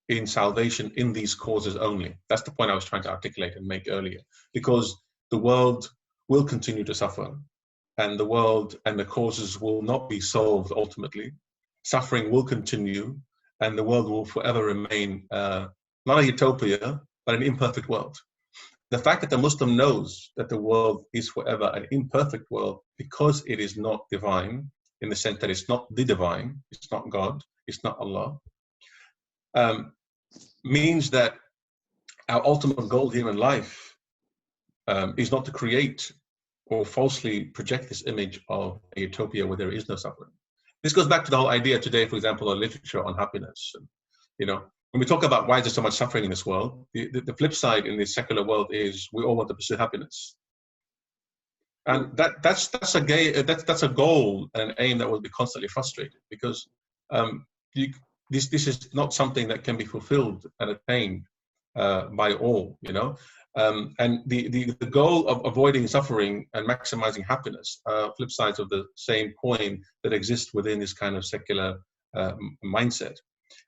in salvation in these causes only. That's the point I was trying to articulate and make earlier, because the world will continue to suffer, and the world and the causes will not be solved ultimately. Suffering will continue, and the world will forever remain not a utopia, but an imperfect world. The fact that the Muslim knows that the world is forever an imperfect world because it is not divine, in the sense that it's not the divine, it's not God, it's not Allah, means that our ultimate goal here in life is not to create or falsely project this image of a utopia where there is no suffering. This goes back to the whole idea today, for example, of literature on happiness. When we talk about why is there so much suffering in this world, the flip side in this secular world is we all want to pursue happiness. And that's a goal and an aim that will be constantly frustrated, because this is not something that can be fulfilled and attained by all, you know. And the goal of avoiding suffering and maximizing happiness are flip sides of the same coin that exist within this kind of secular mindset.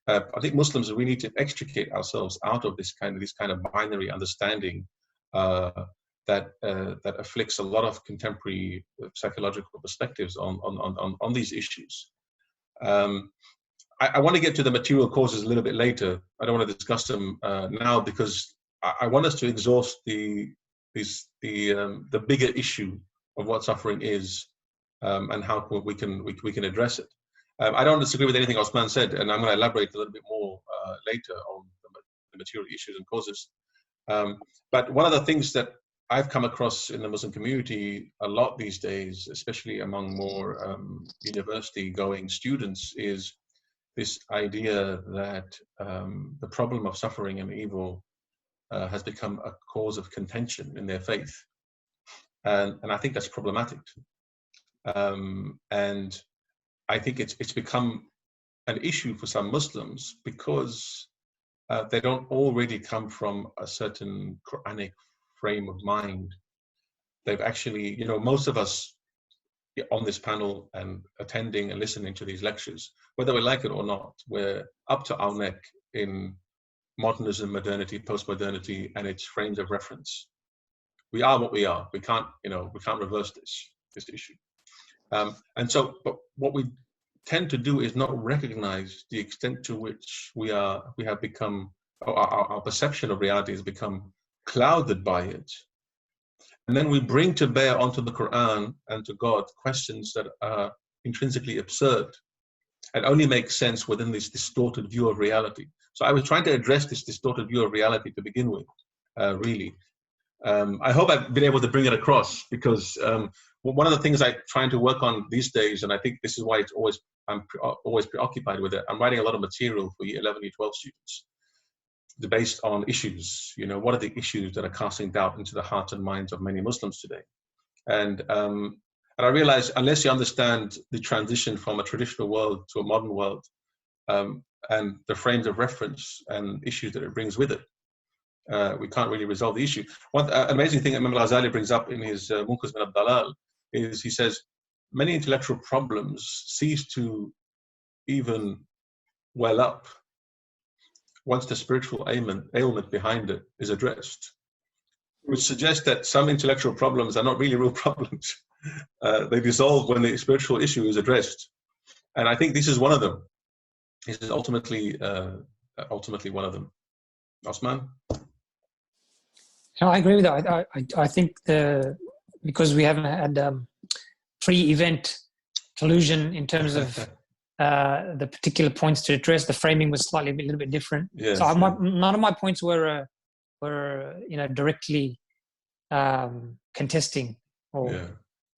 I think Muslims, we need to extricate ourselves out of this kind of binary understanding that afflicts a lot of contemporary psychological perspectives on these issues. I want to get to the material causes a little bit later. I don't want to discuss them now, because I want us to exhaust the bigger issue of what suffering is, and how we can address it. I don't disagree with anything Uthman said, and I'm going to elaborate a little bit more later on the material issues and causes. But one of the things that I've come across in the Muslim community a lot these days, especially among more university-going students, is this idea that the problem of suffering and evil has become a cause of contention in their faith. And I think that's problematic. And I think it's become an issue for some Muslims because they don't already come from a certain Quranic frame of mind. They've actually, you know, most of us on this panel and attending and listening to these lectures, whether we like it or not, we're up to our neck in modernism, modernity, postmodernity, and its frames of reference. We are what we are. We can't, you know, we can't reverse this issue. And so, but what we tend to do is not recognize the extent to which we have become, our perception of reality has become clouded by it. And then we bring to bear onto the Quran and to God questions that are intrinsically absurd and only make sense within this distorted view of reality. So I was trying to address this distorted view of reality to begin with, really. I hope I've been able to bring it across, because one of the things I'm trying to work on these days, and I think this is why I'm always preoccupied with it, I'm writing a lot of material for year 11, year 12 students based on issues. You know, what are the issues that are casting doubt into the hearts and minds of many Muslims today? And I realize unless you understand the transition from a traditional world to a modern world, and the frames of reference and issues that it brings with it, we can't really resolve the issue. One amazing thing that Imam al-Ghazali brings up in his Munqidh min al-Dalal is he says many intellectual problems cease to even well up once the spiritual ailment behind it is addressed, which suggests that some intellectual problems are not really real problems. They dissolve when the spiritual issue is addressed. And I think this is one of them. This is ultimately one of them. Uthman? No, I agree with that. I think because we haven't had pre-event collusion in terms of the particular points to address, the framing was slightly a little bit different. Yes, so none of my points were directly contesting or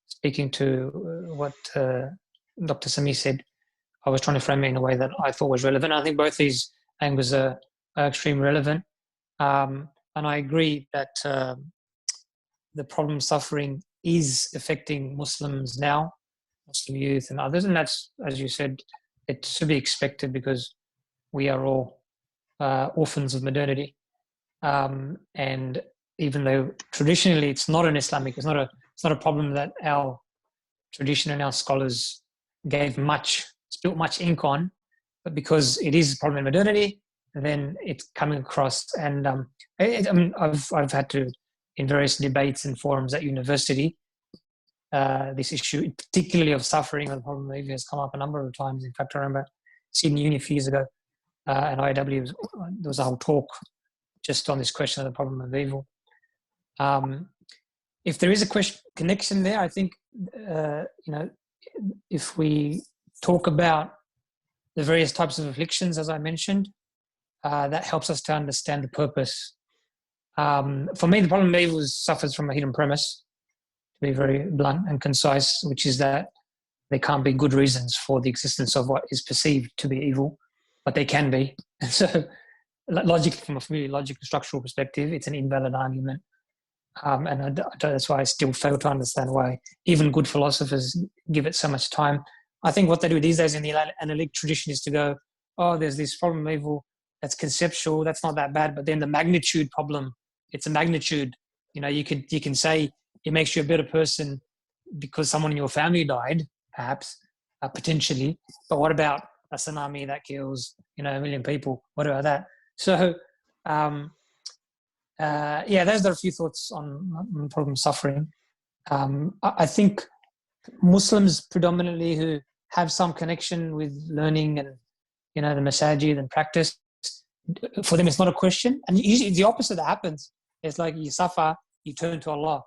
speaking to what Dr. Samir said. I was trying to frame it in a way that I thought was relevant. I think both these angles are extremely relevant. And I agree that the problem suffering is affecting Muslims now, Muslim youth and others. And that's, as you said, it's to be expected because we are all orphans of modernity. And even though traditionally it's not an Islamic, it's not a problem that our tradition and our scholars spilt much ink on, but because it is a problem in modernity, then it's coming across. And I've had to, in various debates and forums at university, this issue, particularly of suffering or the problem of evil, has come up a number of times. In fact, I remember Sydney Uni a few years ago, at IW, there was a whole talk just on this question of the problem of evil. If there is a connection there, I think, if we talk about the various types of afflictions, as I mentioned, that helps us to understand the purpose. For me, the problem of evil suffers from a hidden premise, to be very blunt and concise, which is that there can't be good reasons for the existence of what is perceived to be evil, but they can be. And so, logically, from a familiar logical structural perspective, it's an invalid argument. And that's why I still fail to understand why even good philosophers give it so much time. I think what they do these days in the analytic tradition is to go, oh, there's this problem of evil that's conceptual, that's not that bad, but then the magnitude problem, it's a magnitude. You know, you can say it makes you a better person because someone in your family died, perhaps, potentially. But what about a tsunami that kills, you know, 1 million people? What about that? So, yeah, those are a few thoughts on problem suffering. I think Muslims predominantly who have some connection with learning and, you know, the masajid and practice, for them it's not a question. And usually it's the opposite that happens. It's like you suffer, you turn to Allah.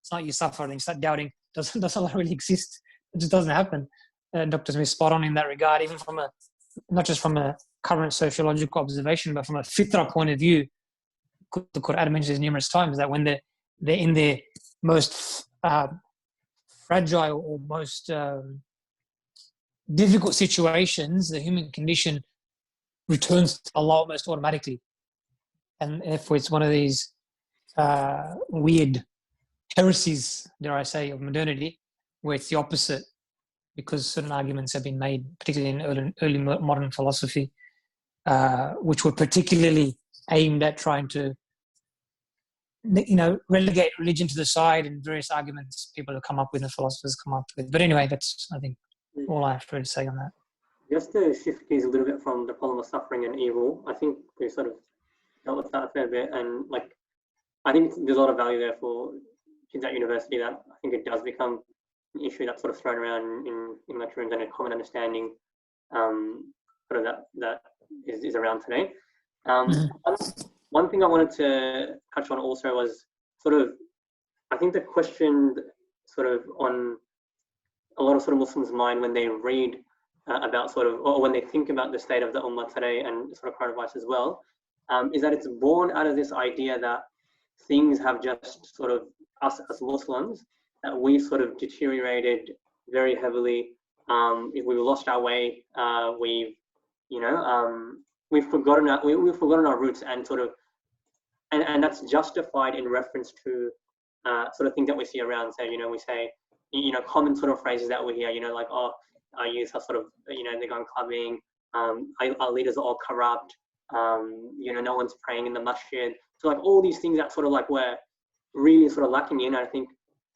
It's not you suffer and you start doubting, does Allah really exist? It just doesn't happen. Dr. Smith spot on in that regard, even from not just from a current sociological observation, but from a fitra point of view. The Quran mentions numerous times that when they're in their most fragile or most difficult situations, the human condition returns to Allah almost automatically. And if it's one of these weird heresies, dare I say, of modernity, where it's the opposite, because certain arguments have been made, particularly in early modern philosophy, which were particularly aimed at trying to, you know, relegate religion to the side, and various arguments people have come up with and philosophers come up with. But anyway, that's, I think, all I have to say on that. Just to shift gears a little bit from the problem of suffering and evil, I think we sort of dealt with that a fair bit, and like, I think there's a lot of value there for kids at university that I think it does become an issue that's sort of thrown around in lecture rooms, and a common understanding sort of that is around today. One thing I wanted to touch on also was sort of, I think the question sort of on a lot of sort of Muslims' mind when they read about sort of, or when they think about the state of the Ummah today and sort of coronavirus as well, is that it's born out of this idea that things have just sort of, us as Muslims, that we sort of deteriorated very heavily. We've lost our way. We've, you know, we've forgotten our roots, and sort of, and that's justified in reference to sort of things that we see around. So, you know, we say, you know, common sort of phrases that we hear, you know, like, oh, our youth are sort of, you know, they're going clubbing, our leaders are all corrupt, you know, no one's praying in the masjid. So like all these things that sort of like we're really sort of lacking in. I think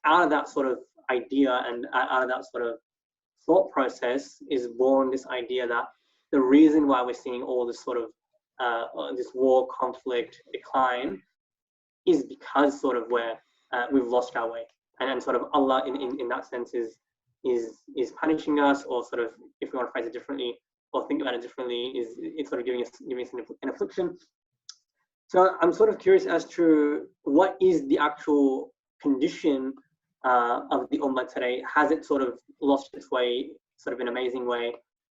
out of that sort of idea and out of that sort of thought process is born this idea that the reason why we're seeing all this sort of this war, conflict, decline is because sort of where we've lost our way, and sort of Allah in that sense is punishing us, or sort of, if we want to phrase it differently or think about it differently, it's sort of giving us an affliction. So I'm sort of curious as to what is the actual condition of the Ummah today. Has it sort of lost its way sort of in an amazing way?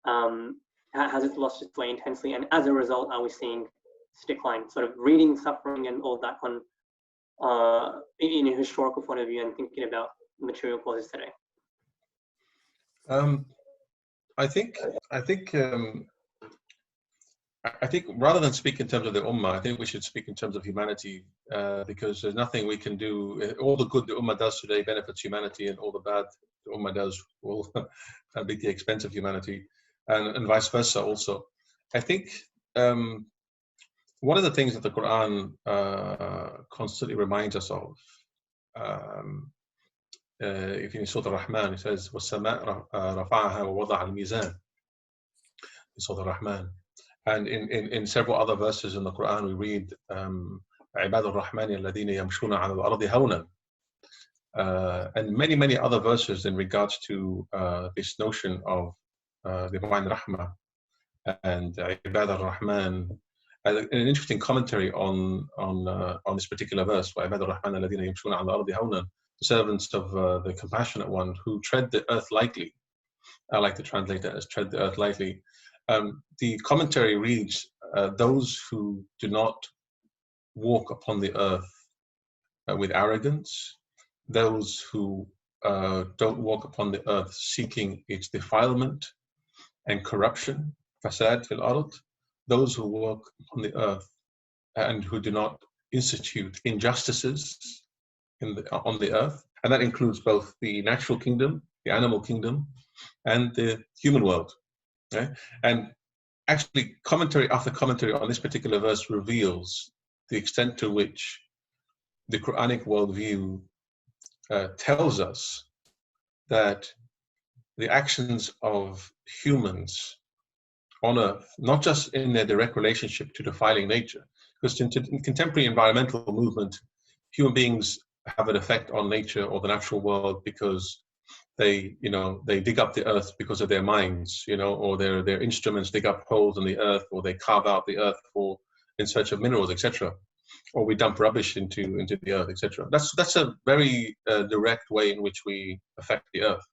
Has it lost its way intensely? And as a result, are we seeing decline? Sort of reading suffering and all that on in a historical point of view, and thinking about material causes today. I think rather than speak in terms of the Ummah, I think we should speak in terms of humanity, because there's nothing we can do. All the good the Ummah does today benefits humanity, and all the bad the Ummah does will be at the expense of humanity, and vice versa also. I think one of the things that the Quran constantly reminds us of, if in Surah Al-Rahman, it says, وَالسَّمَاءَ رَفَعَهَا وَوَضَعَ الْمِيزَانَ, in Surah Al-Rahman. And in several other verses in the Quran, we read, عِبَادُ الرَّحْمَنِ الَّذِينَ يَمْشُونَ عَلَى الْأَرْضِ هَوْنًا. And many other verses in regards to this notion of divine rahmah and عِبَادُ الرَّحْمَنِ. An interesting commentary on this particular verse, وَعِبَادُ الرَّحْمَنِ الَّذِينَ يَمْشُونَ عَلَى الْأَرْضِ هَوْنًا, the servants of the compassionate one who tread the earth lightly. I like to translate that as tread the earth lightly. The commentary reads, those who do not walk upon the earth with arrogance, those who don't walk upon the earth seeking its defilement and corruption, fasad fil ard, those who walk upon the earth and who do not institute injustices on the earth, and that includes both the natural kingdom, the animal kingdom, and the human world. Right? And actually commentary after commentary on this particular verse reveals the extent to which the Quranic worldview tells us that the actions of humans on Earth, not just in their direct relationship to defiling nature, because in contemporary environmental movement, human beings have an effect on nature or the natural world because they dig up the earth because of their minds, or their instruments dig up holes in the earth, or they carve out the earth in search of minerals, etc. Or we dump rubbish into the earth, etc. That's a very direct way in which we affect the earth.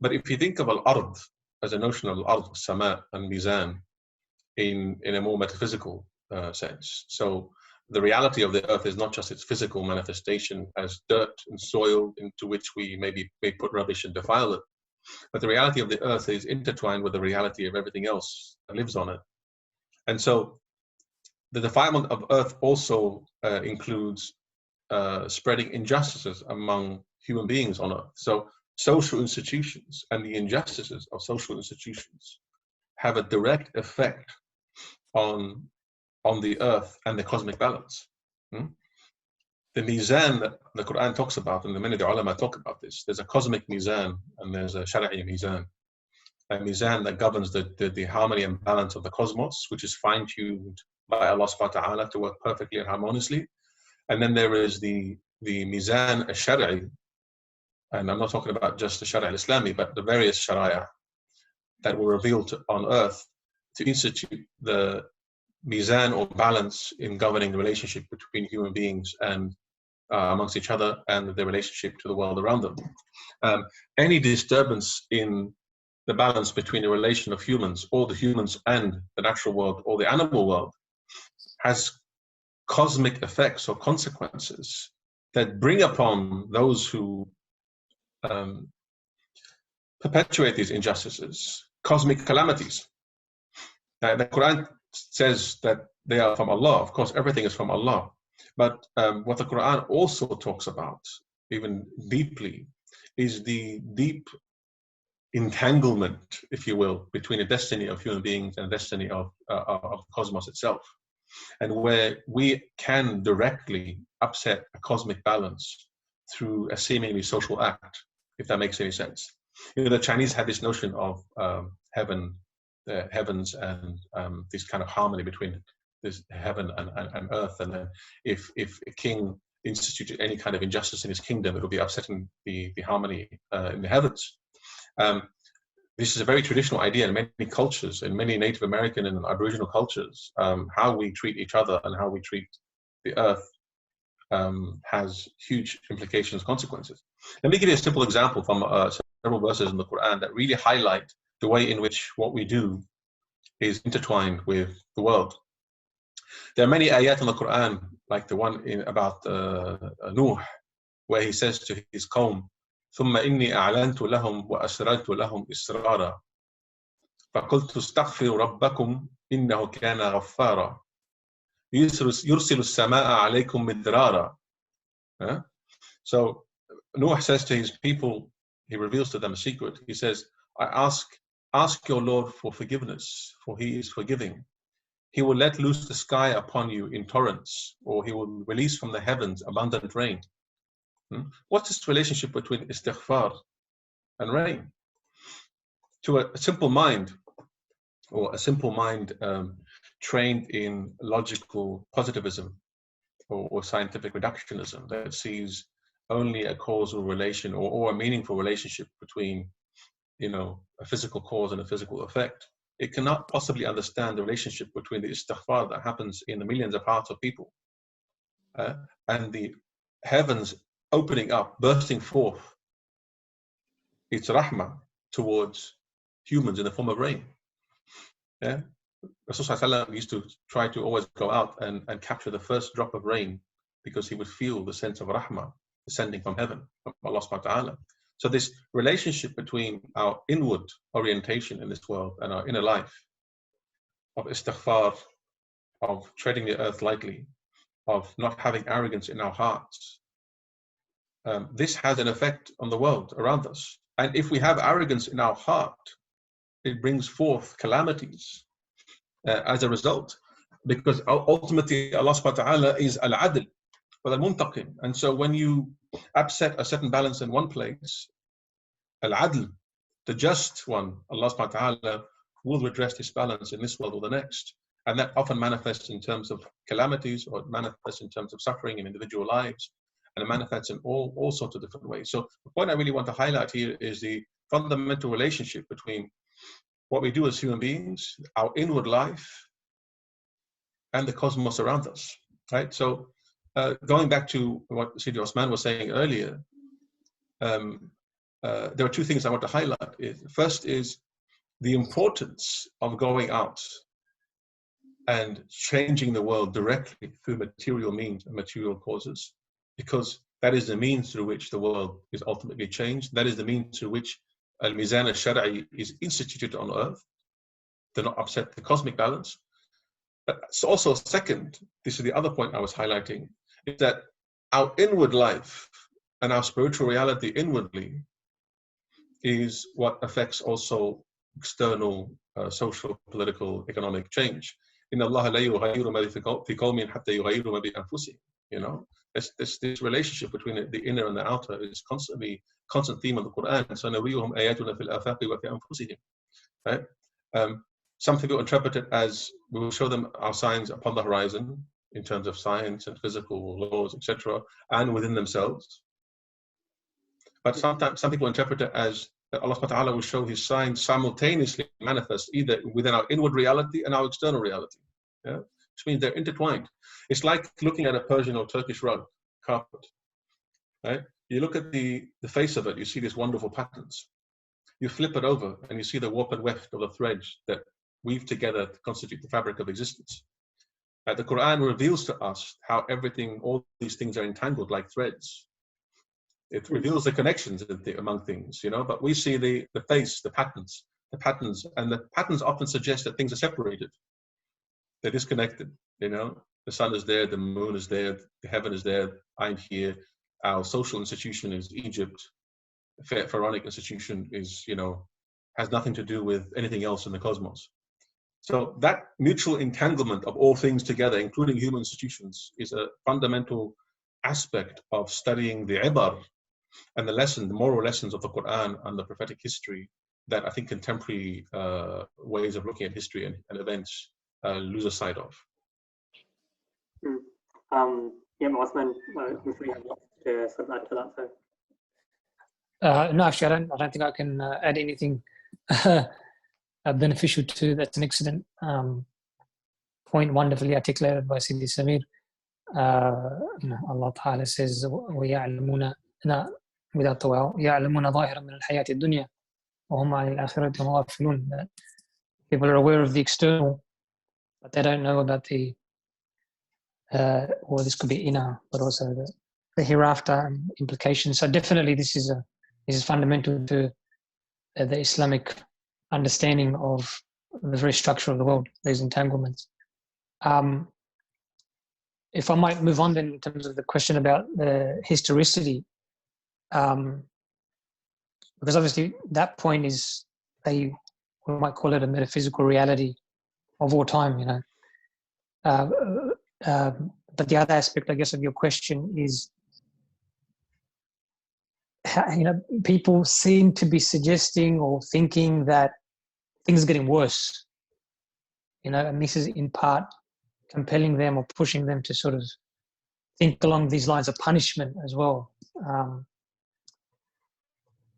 But if you think of al-ard as a notion of al-ard, sama, and mizan in a more metaphysical sense, so the reality of the earth is not just its physical manifestation as dirt and soil into which we may put rubbish and defile it, but the reality of the earth is intertwined with the reality of everything else that lives on it. And so the defilement of earth also includes spreading injustices among human beings on earth. So social institutions and the injustices of social institutions have a direct effect on the earth and the cosmic balance. The mizan that the Quran talks about, and the many of the ulama talk about this, there's a cosmic mizan and there's a shari'i mizan. A mizan that governs the harmony and balance of the cosmos, which is fine-tuned by Allah subhanahu wa ta'ala to work perfectly and harmoniously. And then there is the mizan al-shari'i, and I'm not talking about just the shari'a al-Islami, but the various shari'a that were revealed on earth to institute the mizan or balance in governing the relationship between human beings and amongst each other and their relationship to the world around them. Any disturbance in the balance between the relation of humans, or the humans and the natural world or the animal world, has cosmic effects or consequences that bring upon those who perpetuate these injustices cosmic calamities. The Quran says that they are from Allah. Of course, everything is from Allah. But what the Quran also talks about, even deeply, is the deep entanglement, if you will, between the destiny of human beings and the destiny of the cosmos itself. And where we can directly upset a cosmic balance through a seemingly social act, if that makes any sense. The Chinese have this notion of heavens and this kind of harmony between this heaven and earth. And then if a king instituted any kind of injustice in his kingdom, it would be upsetting the harmony in the heavens. This is a very traditional idea in many cultures, in many Native American and Aboriginal cultures. How we treat each other and how we treat the earth has huge implications, consequences. Let me give you a simple example from several verses in the Quran that really highlight the way in which what we do is intertwined with the world. There are many ayat in the Quran, like the one about Nuh, where he says to his qawm, ثم إني أعلنت لهم وأسررت لهم إسرارا فقلت استغفروا ربكم إنه كان غفارا يرسل السماء عليكم مدرارا. So Noah says to his people, he reveals to them a secret. He says, I ask your Lord for forgiveness, for he is forgiving. He will let loose the sky upon you in torrents, or he will release from the heavens abundant rain. What's this relationship between istighfar and rain? To a simple mind, or a simple mind trained in logical positivism or scientific reductionism that sees only a causal relation or a meaningful relationship between, a physical cause and a physical effect, it cannot possibly understand the relationship between the istighfar that happens in the millions of hearts of people and the heavens opening up, bursting forth its rahmah towards humans in the form of rain. Rasulullah used to try to always go out and capture the first drop of rain because he would feel the sense of rahmah descending from heaven, from Allah subhanahu wa ta'ala. So this relationship between our inward orientation in this world and our inner life, of istighfar, of treading the earth lightly, of not having arrogance in our hearts, this has an effect on the world around us. And if we have arrogance in our heart, it brings forth calamities as a result, because ultimately Allah subhanahu wa ta'ala is al-adl wa al-muntaqim. And so when you upset a certain balance in one place, al-adl, the just one, Allah subhanahu wa ta'ala will redress this balance in this world or the next. And that often manifests in terms of calamities, or it manifests in terms of suffering in individual lives, and it manifests in all sorts of different ways. So the point I really want to highlight here is the fundamental relationship between what we do as human beings, our inward life, and the cosmos around us, right? So going back to what Sidi Uthman was saying earlier, there are two things I want to highlight. First is the importance of going out and changing the world directly through material means and material causes, because that is the means through which the world is ultimately changed. That is the means through which al-mizan al-shar'i is instituted on earth to not upset the cosmic balance. But also, second, this is the other point I was highlighting, is that our inward life and our spiritual reality inwardly is what affects also external social, political, economic change. In Allah la yughayyiru ma fi qawmin hatta yughayyiru ma bi anfusihim. You know, this relationship between the inner and the outer is constant theme of the Quran. So nariyuhum ayatuna fil afaqi wa fi anfusihim. Right? Some people interpret it as we will show them our signs upon the horizon in terms of science and physical laws, etc., and within themselves. But sometimes some people interpret it as that Allah subhanahu wa ta'ala will show his signs simultaneously manifest either within our inward reality and our external reality. Yeah? Which means they're intertwined. It's like looking at a Persian or Turkish rug, carpet. Right? You look at the face of it, you see these wonderful patterns. You flip it over and you see the warp and weft of the threads that weave together to constitute the fabric of existence. The Quran reveals to us how everything, all these things are entangled like threads. It reveals the connections among things, you know, but we see the face, the patterns, and the patterns often suggest that things are separated. They're disconnected, you know. The sun is there, the moon is there, the heaven is there, I'm here. Our social institution is Egypt. The pharaonic institution is, you know, has nothing to do with anything else in the cosmos. So that mutual entanglement of all things together, including human institutions, is a fundamental aspect of studying the ibar and the moral lessons of the Quran and the prophetic history that I think contemporary ways of looking at history and events lose sight of. Yeah, Uthman, I'm sure you have lots to sort of add to that. So. No, actually, I don't think I can add anything beneficial to that's an excellent point, wonderfully articulated by Sidi Samir. You know, Allah Ta'ala says, وَيَعْلَمُونَ without the well, يَعْلَمُونَ ظَاهِرًا مِنَ الْحَيَاةِ الدُّنْيَا وَهُمْ عَنِ الْآخِرَةِ هُمْ غَافِلُونَ. That people are aware of the external, but they don't know about the, or this could be inner, but also the hereafter implications. So definitely this is fundamental to the Islamic understanding of the very structure of the world, these entanglements. If I might move on then in terms of the question about the historicity, because obviously that point is we might call it a metaphysical reality of all time, you know. But the other aspect, I guess, of your question is, how, you know, people seem to be suggesting or thinking that things are getting worse, you know, and this is in part compelling them or pushing them to sort of think along these lines of punishment as well.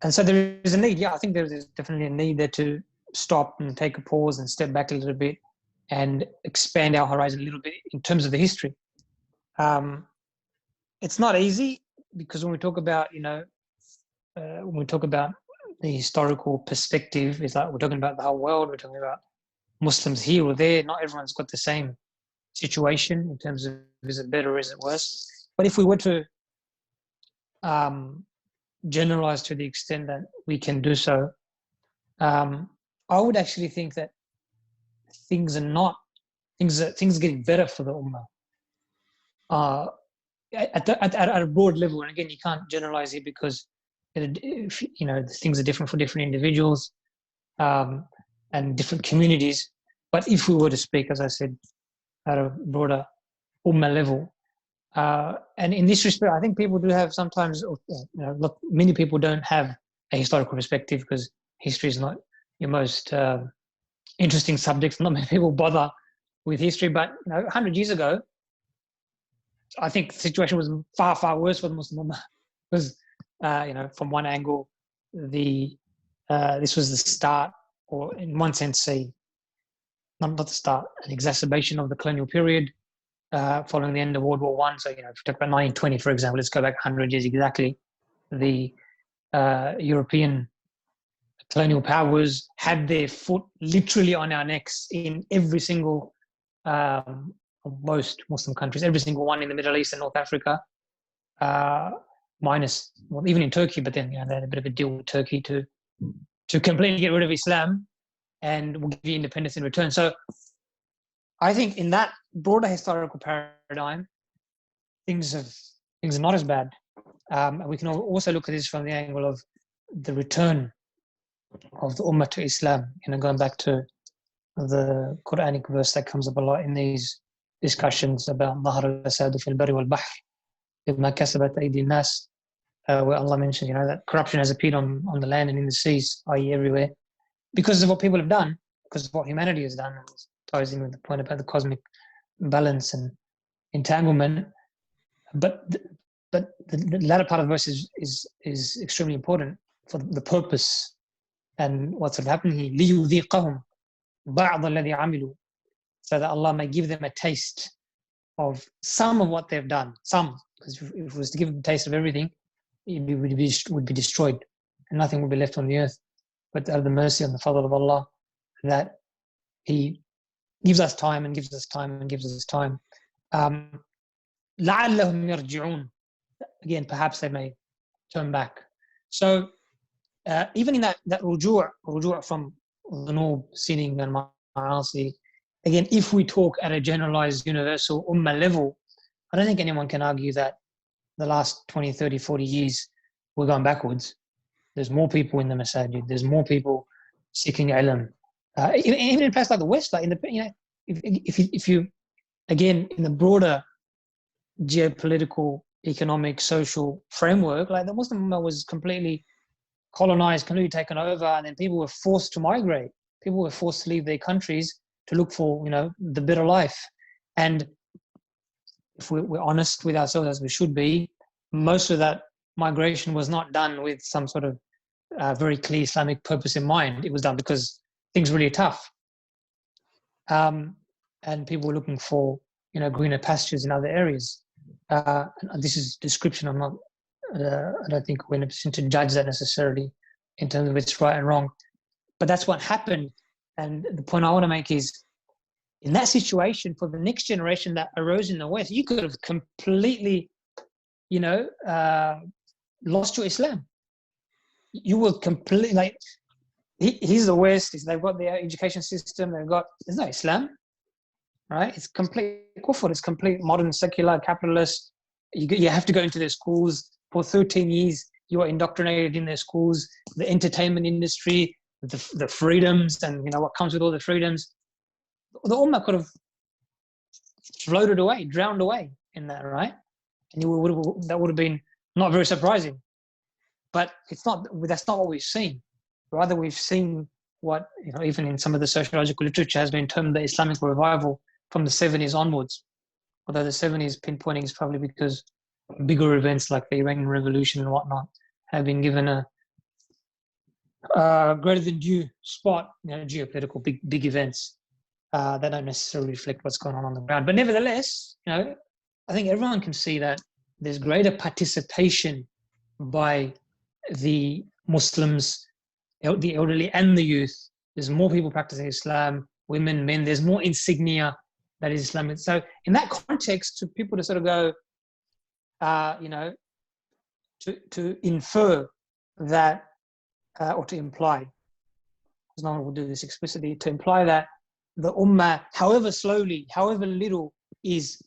And so there is a need, I think there is definitely a need there to stop and take a pause and step back a little bit and expand our horizon a little bit in terms of the history. It's not easy because when we talk about, you know, when we talk about the historical perspective, it's like we're talking about the whole world, we're talking about Muslims here or there. Not everyone's got the same situation in terms of is it better or is it worse. But if we were to generalize to the extent that we can do so, I would actually think that things are getting better for the Ummah. At a broad level, and again, you can't generalize it because you know things are different for different individuals. and different communities. But if we were to speak, as I said, at a broader ummah level, and in this respect, I think people do have sometimes, many people don't have a historical perspective because history is not your most interesting subject. Not many people bother with history, but 100 years ago, I think the situation was far, far worse for the Muslim Ummah because, from one angle, this was the start, or in one sense, not the start, an exacerbation of the colonial period following the end of World War One. So, if you talk about 1920, for example, let's go back 100 years exactly. The European colonial powers had their foot literally on our necks in every single, most Muslim countries, every single one in the Middle East and North Africa, minus, even in Turkey, but then they had a bit of a deal with Turkey to completely get rid of Islam and we'll give you independence in return. So I think in that broader historical paradigm, things are not as bad. And we can also look at this from the angle of the return of the Ummah to Islam, going back to the Quranic verse that comes up a lot in these discussions about ظهر الفساد في البر والبحر بما كسبت أيدي الناس, where Allah mentions, that corruption has appeared on the land and in the seas, i.e. everywhere, because of what people have done, because of what humanity has done. It ties in with the point about the cosmic balance and entanglement. But the latter part of the verse is extremely important for the purpose and what's happening here. لِيُذِيقَهُمْ بَعْضَ الَّذِي عَمِلُوا, so that Allah may give them a taste of some of what they've done. Some, because if it was to give them a taste of everything, it would be destroyed and nothing would be left on the earth. But out of the mercy and the fadl of Allah, that He gives us time and gives us time and gives us time. لَعَلَّهُمْ يَرْجِعُونَ, again, perhaps they may turn back. So even in that ruju' from dhunub, sinning and ma'asi, again, if we talk at a generalized universal ummah level, I don't think anyone can argue that the last 20, 30, 40 years we're going backwards. There's more people in the masajid. There's more people seeking ilm. Even in places like the West, like if you, again, in the broader geopolitical, economic, social framework, like the Muslim Ummah was completely colonized, completely taken over, and then people were forced to migrate. People were forced to leave their countries to look for, the better life. And if we're honest with ourselves, as we should be, most of that migration was not done with some sort of very clear Islamic purpose in mind. It was done because things were really tough. And people were looking for, greener pastures in other areas. And this is description. I don't think we're in a position to judge that necessarily in terms of it's right and wrong. But that's what happened. And the point I want to make is, in that situation, for the next generation that arose in the West, you could have completely, lost your Islam. You were completely here's the West. They've got their education system. There's no Islam, right? It's complete kufr. It's complete modern secular capitalist. You have to go into their schools for 13 years. You are indoctrinated in their schools. The entertainment industry, the freedoms, and what comes with all the freedoms. The Ummah could have floated away, drowned away in that, right? And that would have been not very surprising. But that's not what we've seen. Rather, we've seen what, even in some of the sociological literature has been termed the Islamic revival from the 70s onwards. Although the 70s pinpointing is probably because bigger events like the Iranian Revolution and whatnot have been given a greater than due spot, geopolitical big events that don't necessarily reflect what's going on the ground. But nevertheless, I think everyone can see that there's greater participation by the Muslims, the elderly and the youth. There's more people practicing Islam, women, men. There's more insignia that is Islamic. So in that context, to people to sort of go, to infer that, or to imply, because no one will do this explicitly, to imply that the Ummah, however slowly, however little, is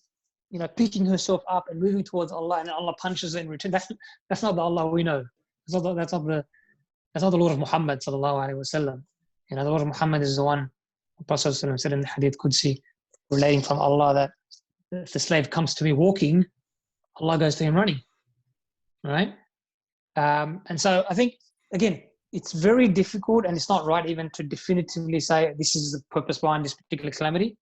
picking herself up and moving towards Allah, and Allah punches her in return. That's not the Allah we know. That's not the Lord of Muhammad sallallahu alaihi wasallam. You know, the Prophet Muhammad is the one, the Prophet said in the Hadith Qudsi, relating from Allah, that if the slave comes to me walking, Allah goes to him running, right? And so I think, again, it's very difficult, and it's not right even to definitively say this is the purpose behind this particular calamity.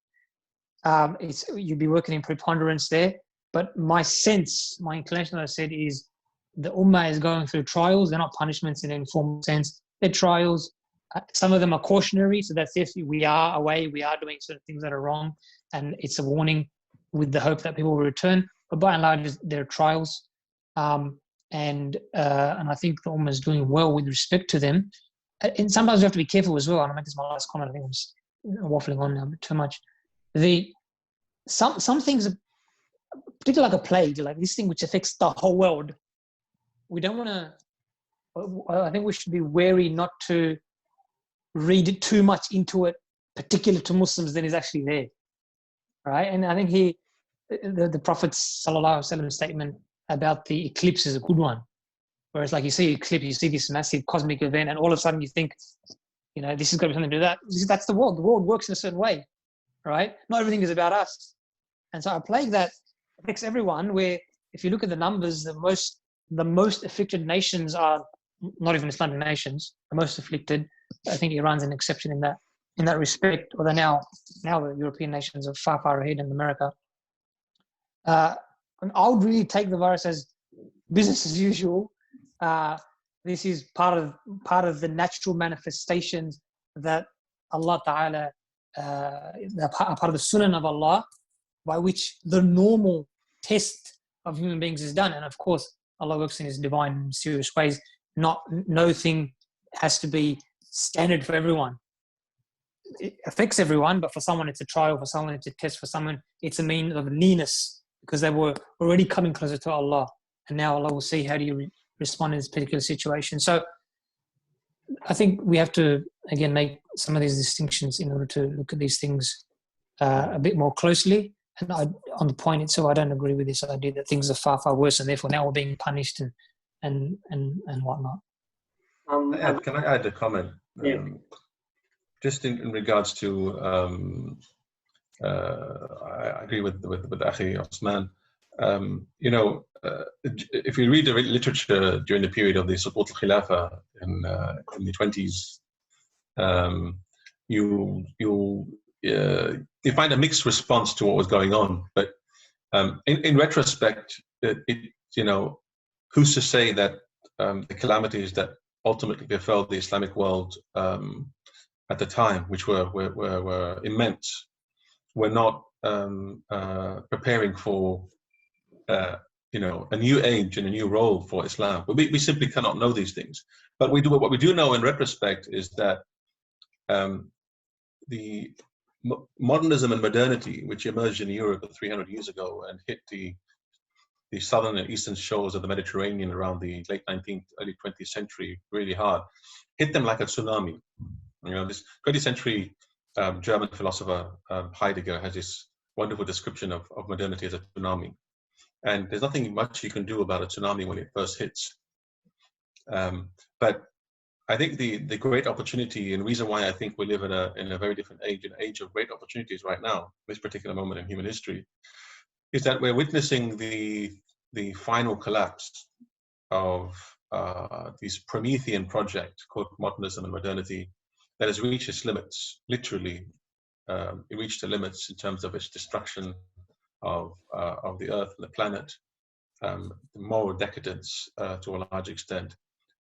You'd be working in preponderance there, but my sense, my inclination, as I said, is the Ummah is going through trials. They're not punishments in any formal sense. They're trials. Some of them are cautionary, so that's if we are away, we are doing certain things that are wrong, and it's a warning with the hope that people will return. But by and large, they're trials. And I think the Ummah is doing well with respect to them. And sometimes we have to be careful as well. And I'll make this my last comment. I think I'm just waffling on now a bit too much. Some things, particularly like a plague, like this thing which affects the whole world, we don't want to. I think we should be wary not to read too much into it, particular to Muslims, than is actually there, right? And I think the Prophet's Sallallahu Alaihi Wasallam statement about the eclipse is a good one. Whereas, like, you see eclipse, you see this massive cosmic event, and all of a sudden you think, you know, this has got to be something to do with that. That's the world. The world works in a certain way, right? Not everything is about us. And so a plague that affects everyone, where if you look at the numbers, the most afflicted nations are not even Islamic nations, the most afflicted. I think Iran's an exception in that respect, although now the European nations are far, far ahead in America. And I would really take the virus as business as usual. This is part of the natural manifestations that Allah Ta'ala, part of the sunnah of Allah, by which the normal test of human beings is done. And of course, Allah works in His divine, mysterious ways. No thing has to be standard for everyone. It affects everyone, but for someone it's a trial, for someone it's a test, for someone it's a means of nearness, because they were already coming closer to Allah. And now Allah will see how do you respond in this particular situation. So I think we have to, again, make some of these distinctions in order to look at these things a bit more closely. And on the point itself, I don't agree with this idea that things are far, far worse, and therefore now we're being punished and whatnot. Can I add a comment? Yeah. Just in regards to, I agree with Akhi Uthman. If you read the literature during the period of the Suqut al-Khilafah in the 20s, you find a mixed response to what was going on. But in retrospect, who's to say that the calamities that ultimately befell the Islamic world at the time, which were immense, were not preparing for a new age and a new role for Islam. We simply cannot know these things. But what we do know in retrospect is that the modernism and modernity, which emerged in Europe 300 years ago and hit the southern and eastern shores of the Mediterranean around the late 19th, early 20th century really hard, hit them like a tsunami. This 20th century German philosopher Heidegger has this wonderful description of modernity as a tsunami. And there's nothing much you can do about a tsunami when it first hits. But I think the great opportunity, and reason why I think we live in a very different age, an age of great opportunities right now, this particular moment in human history, is that we're witnessing the final collapse of this Promethean project called modernism and modernity that has reached its limits. Literally, it reached the limits in terms of its destruction of the earth and the planet, moral decadence to a large extent,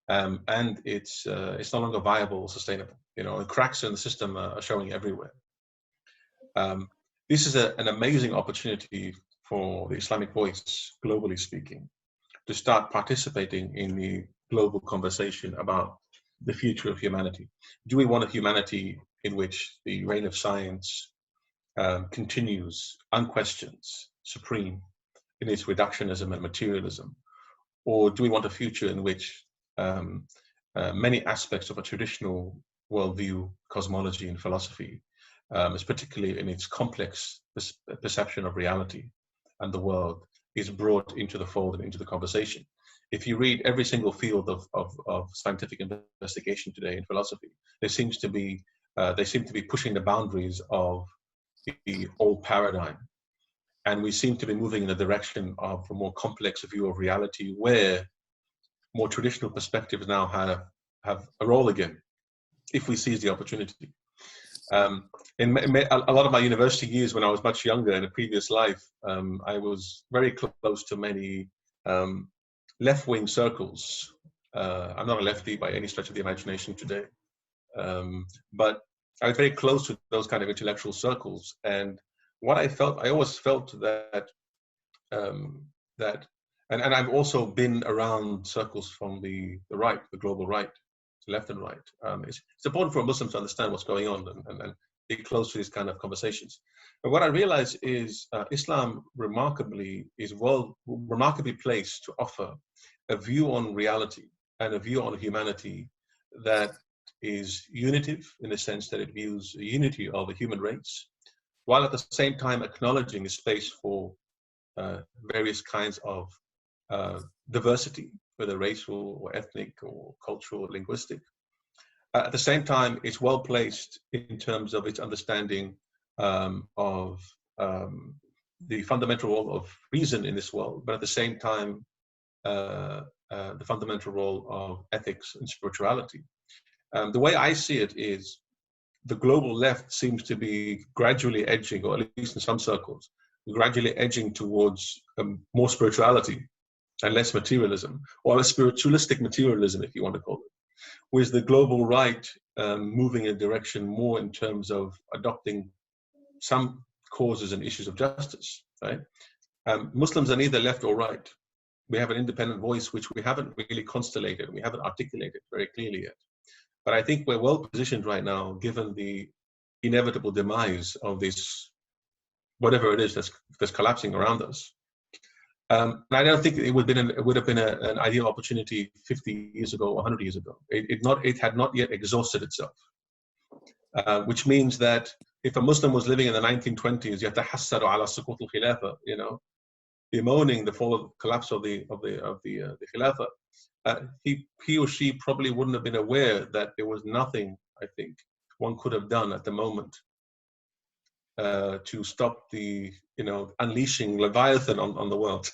and it's no longer viable or sustainable. The cracks in the system are showing everywhere. This is an amazing opportunity for the Islamic voice, globally speaking, to start participating in the global conversation about the future of humanity. Do we want a humanity in which the reign of science continues unquestioned, supreme in its reductionism and materialism? Or do we want a future in which many aspects of a traditional worldview, cosmology, and philosophy, is particularly in its complex perception of reality and the world, is brought into the fold and into the conversation? If you read every single field of scientific investigation today in philosophy, there seems to be they seem to be pushing the boundaries of the old paradigm. And we seem to be moving in the direction of a more complex view of reality, where more traditional perspectives now have a role again, if we seize the opportunity. In a lot of my university years, when I was much younger in a previous life, I was very close to many left-wing circles. I'm not a lefty by any stretch of the imagination today, but I was very close to those kind of intellectual circles. And what I always felt that, and I've also been around circles from the right, the global right, to left and right. It's important for Muslims to understand what's going on and be close to these kind of conversations. But what I realize is Islam remarkably placed to offer a view on reality and a view on humanity that is unitive, in the sense that it views the unity of the human race, while at the same time acknowledging the space for various kinds of diversity, whether racial or ethnic or cultural or linguistic. At the same time, it's well placed in terms of its understanding of the fundamental role of reason in this world, but at the same time, the fundamental role of ethics and spirituality. The way I see it is the global left seems to be gradually edging, or at least in some circles, gradually edging towards more spirituality and less materialism, or a spiritualistic materialism, if you want to call it. Whereas the global right moving in a direction more in terms of adopting some causes and issues of justice, right? Muslims are neither left or right. We have an independent voice, which we haven't really constellated, we haven't articulated very clearly yet. But I think we're well positioned right now, given the inevitable demise of this, whatever it is that's collapsing around us. And I don't think it would have been an ideal opportunity 50 years ago or 100 years ago. It had not yet exhausted itself, which means that if a Muslim was living in the 1920s, يتحسر على سقوط الخلافة, bemoaning the collapse of the Khilafah, he or she probably wouldn't have been aware that there was nothing, I think, one could have done at the moment to stop the unleashing Leviathan on the world.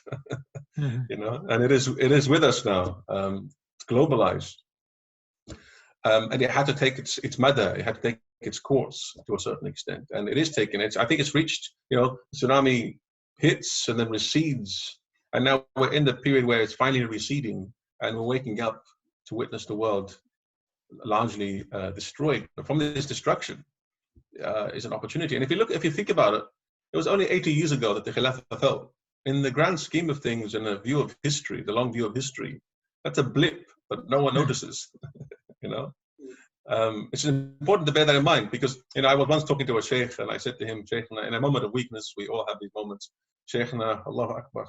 And it is with us now. It's globalized, and it had to take its mother. It had to take its course to a certain extent, and it is taking it. I think it's reached. Tsunami hits and then recedes, and now we're in the period where it's finally receding, and we're waking up to witness the world largely destroyed. But from this destruction is an opportunity. And if you think about it, it was only 80 years ago that the Khilafah fell. In the grand scheme of things, in a view of history, the long view of history, that's a blip, but no one notices. It's important to bear that in mind, because I was once talking to a sheikh, and I said to him, Sheikhna, in a moment of weakness, we all have these moments. Sheikhna, Allahu Akbar.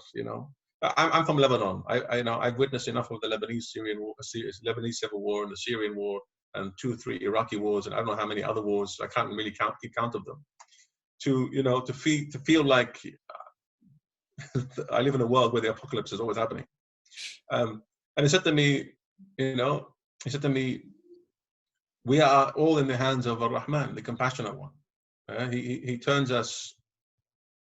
I'm from Lebanon. I've witnessed enough of the Lebanese-Syrian war, Lebanese civil war, and the Syrian war, and 2 or 3 Iraqi wars, and I don't know how many other wars. I can't really keep count of them. To feel like I live in a world where the apocalypse is always happening. And he said to me, we are all in the hands of Ar-Rahman, the compassionate one. He turns us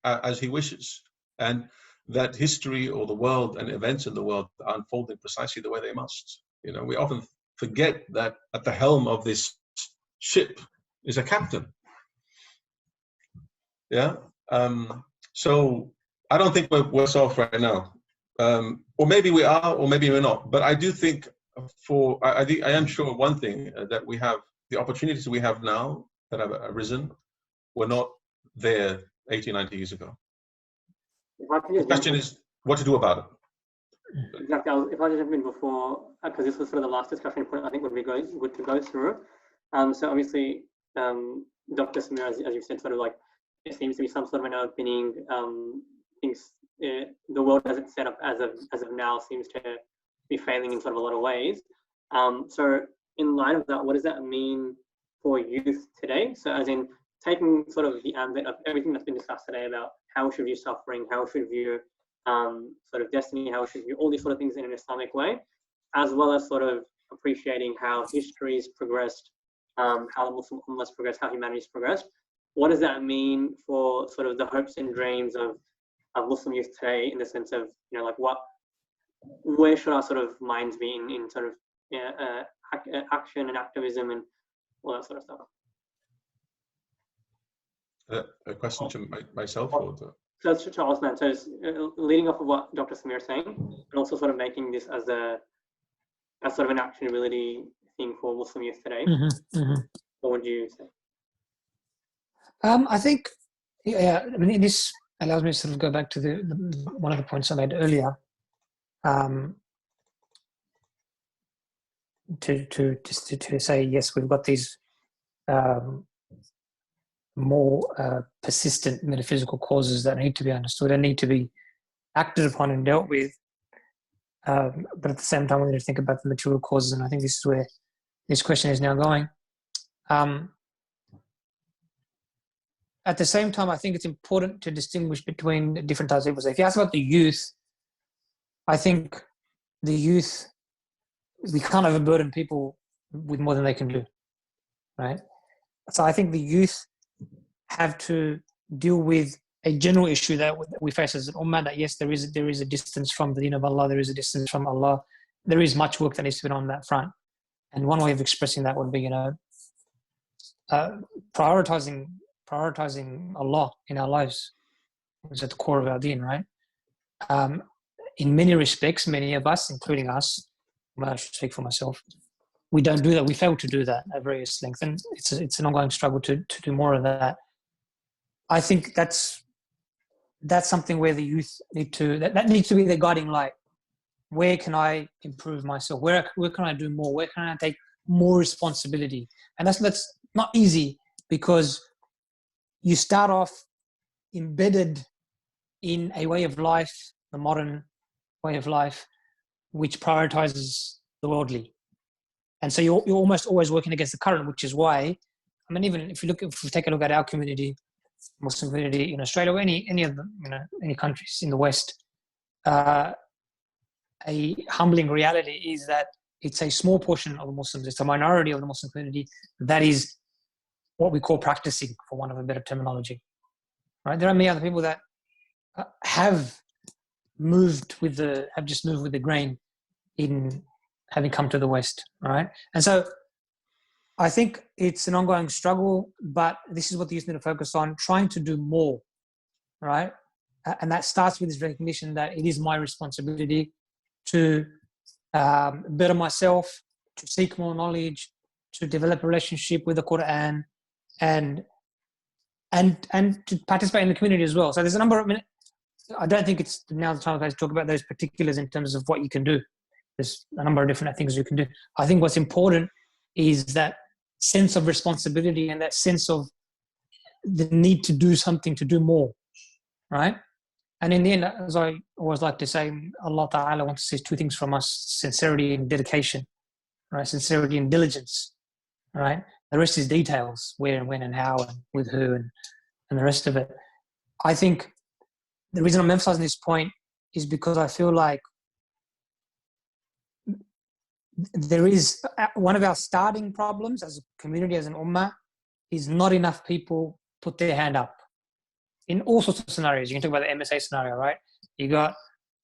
as he wishes, and that history or the world and events in the world are unfolding precisely the way they must. We often forget that at the helm of this ship is a captain. So I don't think we're worse off right now, or maybe we are, or maybe we're not. But I do think, I am sure of one thing, that we have the opportunities we have now that have arisen were not there 80, 90 years ago. The question is what to do about it. Exactly. If I just jump in before, because this was sort of the last discussion point I think would be good to go through. So obviously, Dr. Samir, as you said, sort of like there seems to be some sort of an opening. Things, the world as it's set up as of now seems to be failing in sort of a lot of ways. So in light of that, what does that mean for youth today? So as in taking sort of the ambit of everything that's been discussed today about how we should view suffering, how we should view sort of destiny, how we should view all these sort of things in an Islamic way, as well as sort of appreciating how history's progressed how the Muslim Ummah's progressed, how humanity's progressed. What does that mean for sort of the hopes and dreams of Muslim youth today, in the sense of, you know, like where should our sort of minds be in sort of action and activism and all that sort of stuff? A question to myself or the... So it's to Uthman. So it's leading off of what Dr. Samir is saying, and also sort of making this as sort of an actionability thing for Muslim youth today. What would you say? I think, yeah, I mean, this allows me to sort of go back to one of the points I made earlier. To say, yes, we've got these more persistent metaphysical causes that need to be understood and need to be acted upon and dealt with. But at the same time, we need to think about the material causes, and I think this is where this question is now going. At the same time, I think it's important to distinguish between different types of people. So if you ask about the youth, I think the youth, we can't overburden people with more than they can do, right? So I think the youth have to deal with a general issue that we face as an ummah, that yes, there is a distance from the deen of Allah, there is a distance from Allah, there is much work that needs to be done on that front. And one way of expressing that would be, you know, prioritizing Allah in our lives, which is at the core of our deen, right? In many respects, many of us, including us, I should speak for myself, we don't do that. We fail to do that at various lengths, and it's an ongoing struggle to do more of that. I think that's something where the youth need to, that needs to be their guiding light. Where can I improve myself? Where can I do more? Where can I take more responsibility? And that's not easy, because you start off embedded in a way of life, the modern way of life, which prioritizes the worldly. And so you're almost always working against the current, which is why, I mean, even if we take a look at our community, Muslim community in Australia or any of the, you know, any countries in the West, a humbling reality is that it's a small portion of the Muslims, it's a minority of the Muslim community that is what we call practicing, for want of a better terminology, right? There are many other people that have just moved with the grain in having come to the West, right? And so I think it's an ongoing struggle, but this is what the youth need to focus on, trying to do more, right? And that starts with this recognition that it is my responsibility to better myself, to seek more knowledge, to develop a relationship with the Quran, and to participate in the community as well. So there's a number of, I don't think it's now the time to talk about those particulars in terms of what you can do. There's a number of different things you can do. I think what's important is that sense of responsibility and that sense of the need to do something, to do more, right? And in the end, as I always like to say, Allah Ta'ala wants to see two things from us: sincerity and dedication, right? Sincerity and diligence, right? The rest is details, where and when and how and with who and the rest of it. I think the reason I'm emphasizing this point is because I feel like there is one of our starting problems as a community, as an ummah, is not enough people put their hand up in all sorts of scenarios. You can talk about the MSA scenario, right? You got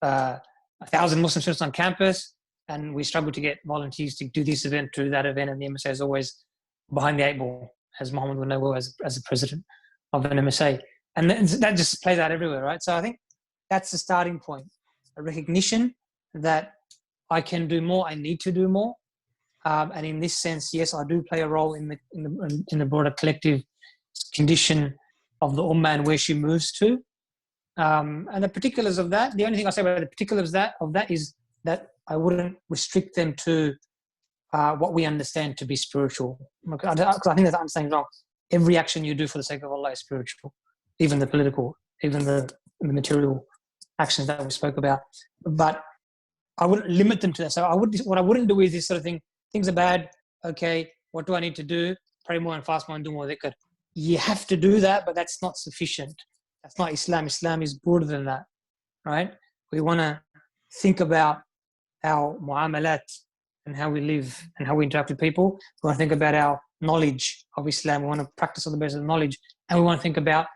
1,000 Muslim students on campus, and we struggle to get volunteers to do this event, do that event, and the MSA is always behind the 8 ball, as Mahmoud would know well as the president of an MSA. And that just plays out everywhere, right? So I think that's the starting point, a recognition that I can do more, I need to do more. And in this sense, yes, I do play a role in the broader collective condition of the ummah and where she moves to. And the particulars of that, the only thing I say about the particulars of that is that I wouldn't restrict them to what we understand to be spiritual. Because I think that's understanding wrong. Every action you do for the sake of Allah is spiritual, even the political, even the material actions that we spoke about. But I wouldn't limit them to that. So what I wouldn't do is this sort of thing. Things are bad. Okay, what do I need to do? Pray more and fast more and do more dhikr. You have to do that, but that's not sufficient. That's not Islam. Islam is broader than that, right? We want to think about our mu'amalat and how we live and how we interact with people. We want to think about our knowledge of Islam. We want to practice on the basis of knowledge, and we want to think about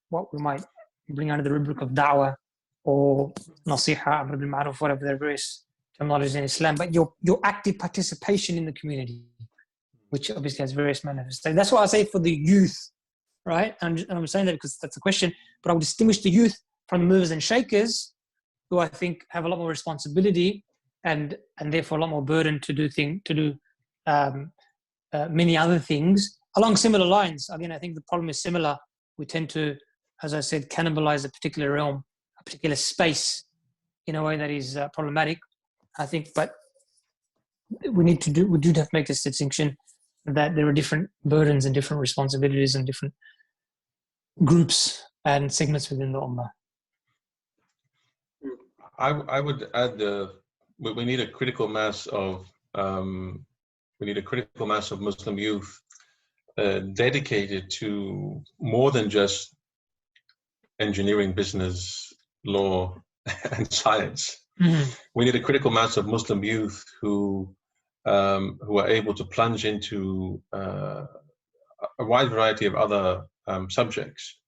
what we might bring under the rubric of da'wah or nasiha, amr bil ma'ruf, whatever the various terminologies in Islam. But your active participation in the community, which obviously has various manifestations. That's what I say for the youth, right? And I'm saying that because that's a question. But I would distinguish the youth from the movers and shakers, who I think have a lot more responsibility and therefore a lot more burden to do many other things along similar lines. Again, I think the problem is similar. We tend to, as I said, cannibalize a particular realm, a particular space in a way that is problematic, I think. But we do have to make this distinction that there are different burdens and different responsibilities and different groups and segments within the Ummah. I would add we need a critical mass of Muslim youth dedicated to more than just engineering, business, law, and science. Mm-hmm. We need a critical mass of Muslim youth who are able to plunge into a wide variety of other subjects,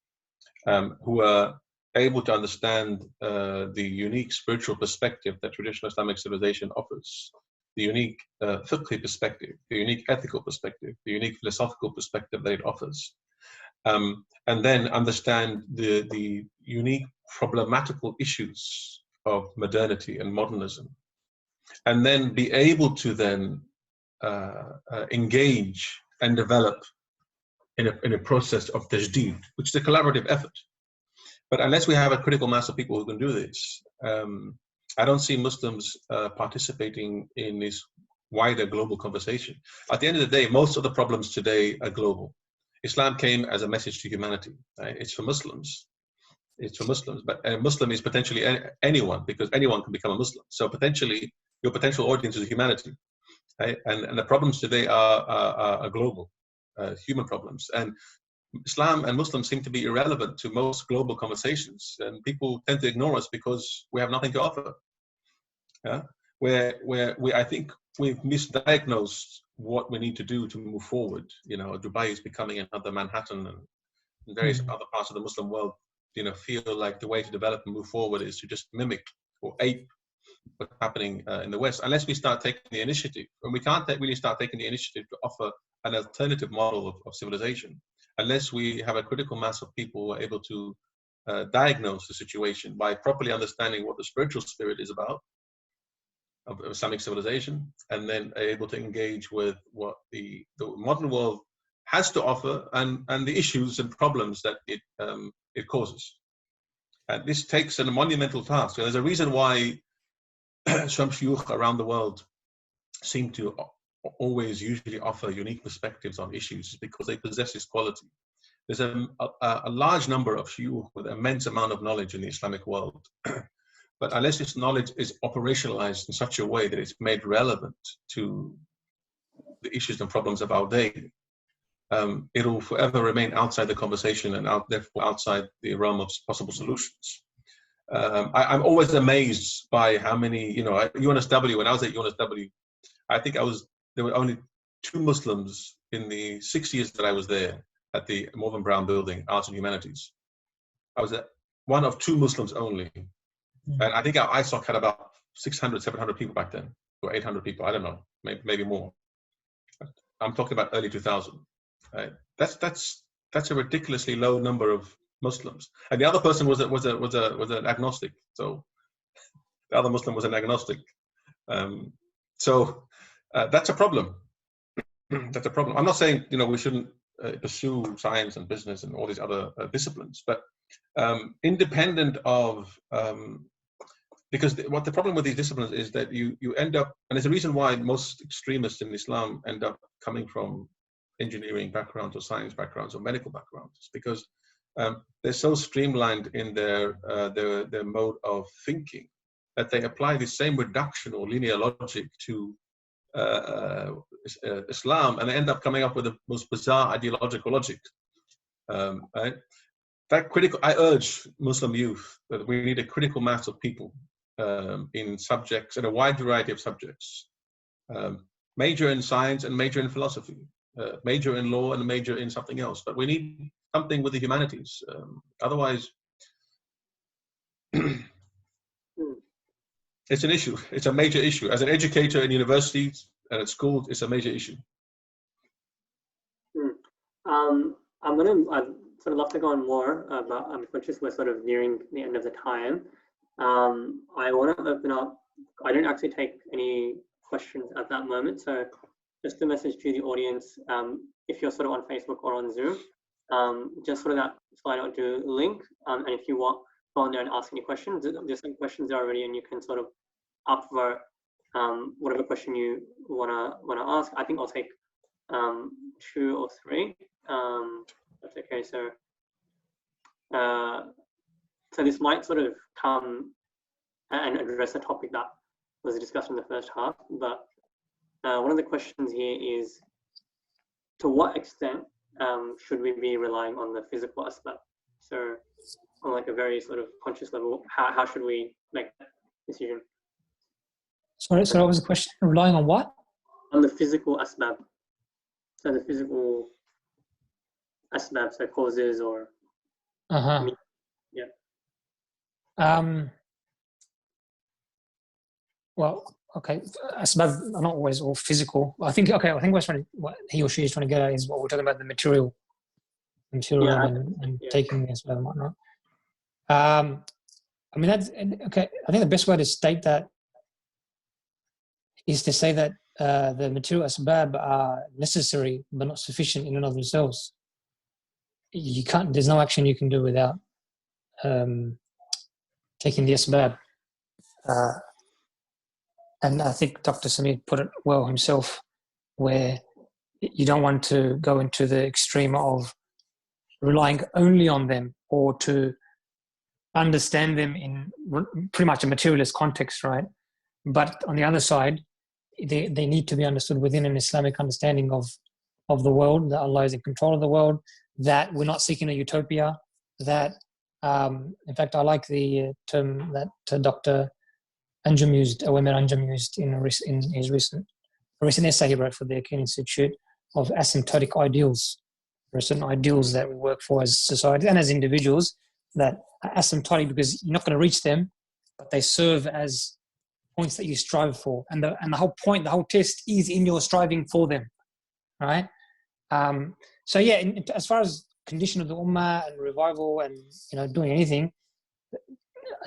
who are able to understand the unique spiritual perspective that traditional Islamic civilization offers, the unique fiqhi perspective, the unique ethical perspective, the unique philosophical perspective that it offers, and then understand the unique problematical issues of modernity and modernism, and then be able to then engage and develop in a process of tajdeed, which is a collaborative effort. But unless we have a critical mass of people who can do this, I don't see Muslims participating in this wider global conversation. At the end of the day, most of the problems today are global. Islam came as a message to humanity. Right? It's for Muslims. It's for Muslims. But a Muslim is potentially anyone, because anyone can become a Muslim. So potentially, your potential audience is humanity. Right? And the problems today are global, human problems. And Islam and Muslims seem to be irrelevant to most global conversations, and people tend to ignore us because we have nothing to offer. Yeah? I think we've misdiagnosed what we need to do to move forward. You know, Dubai is becoming another Manhattan, and various other parts of the Muslim world, you know, feel like the way to develop and move forward is to just mimic or ape what's happening in the West, unless we start taking the initiative. And we can't really start taking the initiative to offer an alternative model of civilization, unless we have a critical mass of people who are able to diagnose the situation by properly understanding what the spiritual spirit is about of Islamic civilization, and then able to engage with what the modern world has to offer and the issues and problems that it causes. And this takes a monumental task. So there's a reason why some shuyukh around the world seem to always usually offer unique perspectives on issues, because they possess this quality. There's a large number of shuyukh with immense amount of knowledge in the Islamic world. But unless this knowledge is operationalized in such a way that it's made relevant to the issues and problems of our day, it'll forever remain outside the conversation and therefore outside the realm of possible solutions. I'm always amazed by how many, you know, UNSW, when I was at UNSW, I think there were only 2 Muslims in the 6 years that I was there at the Morven Brown Building, Arts and Humanities. I was one of 2 Muslims only. And I think our ISOC had about 600, 700 people back then, or 800 people, I don't know, maybe more. I'm talking about early 2000. Right? That's a ridiculously low number of Muslims. And the other person was an agnostic. So the other Muslim was an agnostic. So that's a problem. That's a problem. I'm not saying, you know, we shouldn't pursue science and business and all these other disciplines, but independent of, because what the problem with these disciplines is that you end up, and there's a reason why most extremists in Islam end up coming from engineering backgrounds or science backgrounds or medical backgrounds, because they're so streamlined in their mode of thinking that they apply the same reduction or linear logic to Islam, and they end up coming up with the most bizarre ideological logic. Right? I urge Muslim youth that we need a critical mass of people in subjects, in a wide variety of subjects, major in science and major in philosophy, major in law and a major in something else. But we need something with the humanities. Otherwise, it's an issue. It's a major issue. As an educator in universities and at schools, it's a major issue. I'd sort of love to go on more, but I'm conscious we're sort of nearing the end of the time. I want to open up. I didn't actually take any questions at that moment, so just a message to the audience. If you're sort of on Facebook or on Zoom, just sort of that slide out to link, and if you want, go on there and ask any questions. There's some questions there already, and you can sort of upvote whatever question you wanna ask. I think I'll take 2 or 3. That's okay. So, so this might sort of come and address a topic that was discussed in the first half. But one of the questions here is, to what extent should we be relying on the physical aspect? So, on like a very sort of conscious level, how should we make that decision? Sorry, so what was the question? Relying on what? On the physical asbab. So the physical asbab, so causes or... Yeah. Well, okay, asbab are not always all physical. I think what he or she is trying to get at is what we're talking about, the material yeah, and taking the asbab and whatnot. I mean, that's okay. I think the best way to state that is to say that the material asbab are necessary but not sufficient in and of themselves. You can't. There's no action you can do without taking the asbab. And I think Dr. Samir put it well himself, where you don't want to go into the extreme of relying only on them or to understand them in pretty much a materialist context, right? But on the other side, they need to be understood within an Islamic understanding of the world, that Allah is in control of the world, that we're not seeking a utopia, that, in fact, I like the term that Dr. Anjum used, Awamir Anjum used in his recent essay he wrote for the Yaseen Institute, of asymptotic ideals. There are certain ideals that we work for as society and as individuals that are asymptotic because you're not going to reach them, but they serve as points that you strive for. And the whole point, the whole test is in your striving for them, right? So yeah, as far as condition of the ummah and revival and, doing anything,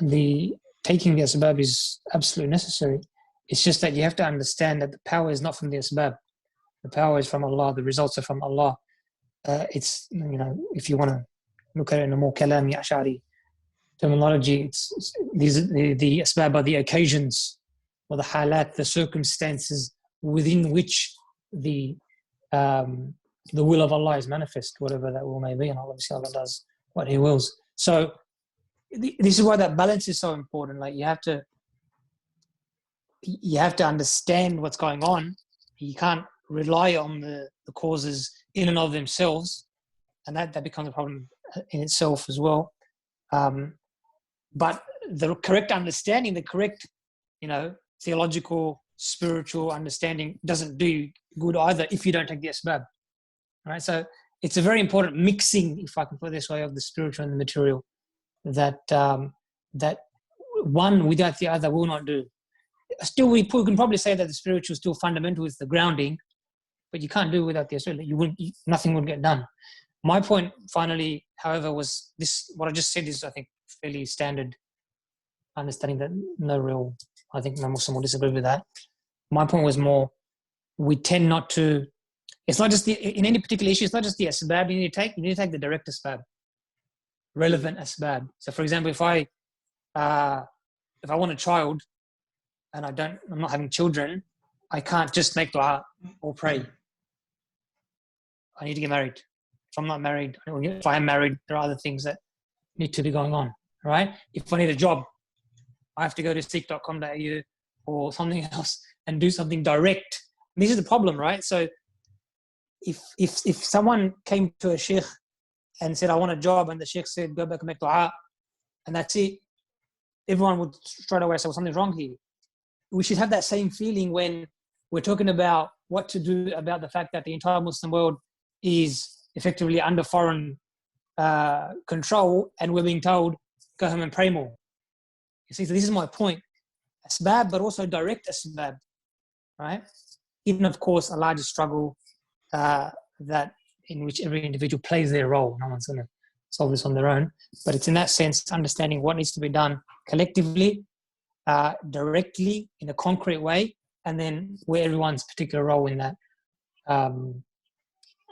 the taking the asbab is absolutely necessary. It's just that you have to understand that the power is not from the asbab. The power is from Allah. The results are from Allah. It's, if you want to look at it in a more kalami ash'ari terminology, the asbab are the occasions or the halat, the circumstances within which the will of Allah is manifest, whatever that will may be, and obviously Allah does what He wills. So this is why that balance is so important. Like you have to understand what's going on. You can't rely on the causes in and of themselves, and that becomes a problem in itself as well. But the correct understanding, the correct, theological, spiritual understanding doesn't do good either if you don't take the asbab. Right? So it's a very important mixing, if I can put it this way, of the spiritual and the material, that one without the other will not do. Still, we can probably say that the spiritual is still fundamental, is the grounding, but you can't do it without the asbab. Nothing would get done. My point, finally, however, was this: what I just said is, I think, fairly standard understanding that I think no Muslim will disagree with that. My point was more, we tend not to. It's not just in any particular issue. It's not just the asbab you need to take. You need to take the direct asbab, relevant asbab. So, for example, if I want a child and I'm not having children, I can't just make dua or pray. I need to get married. If I'm not married, if I am married, there are other things that need to be going on, right? If I need a job, I have to go to seek.com.au or something else and do something direct. And this is the problem, right? So if someone came to a sheikh and said, I want a job, and the sheikh said, go back and make dua, and that's it, everyone would straight away say, well, something's wrong here. We should have that same feeling when we're talking about what to do about the fact that the entire Muslim world is effectively under foreign control, and we're being told, go home and pray more. You see, so this is my point. Asbab, but also direct asbab, right? Even, of course, a larger struggle that in which every individual plays their role. No one's going to solve this on their own. But it's in that sense, understanding what needs to be done collectively, directly, in a concrete way, and then where everyone's particular role in that,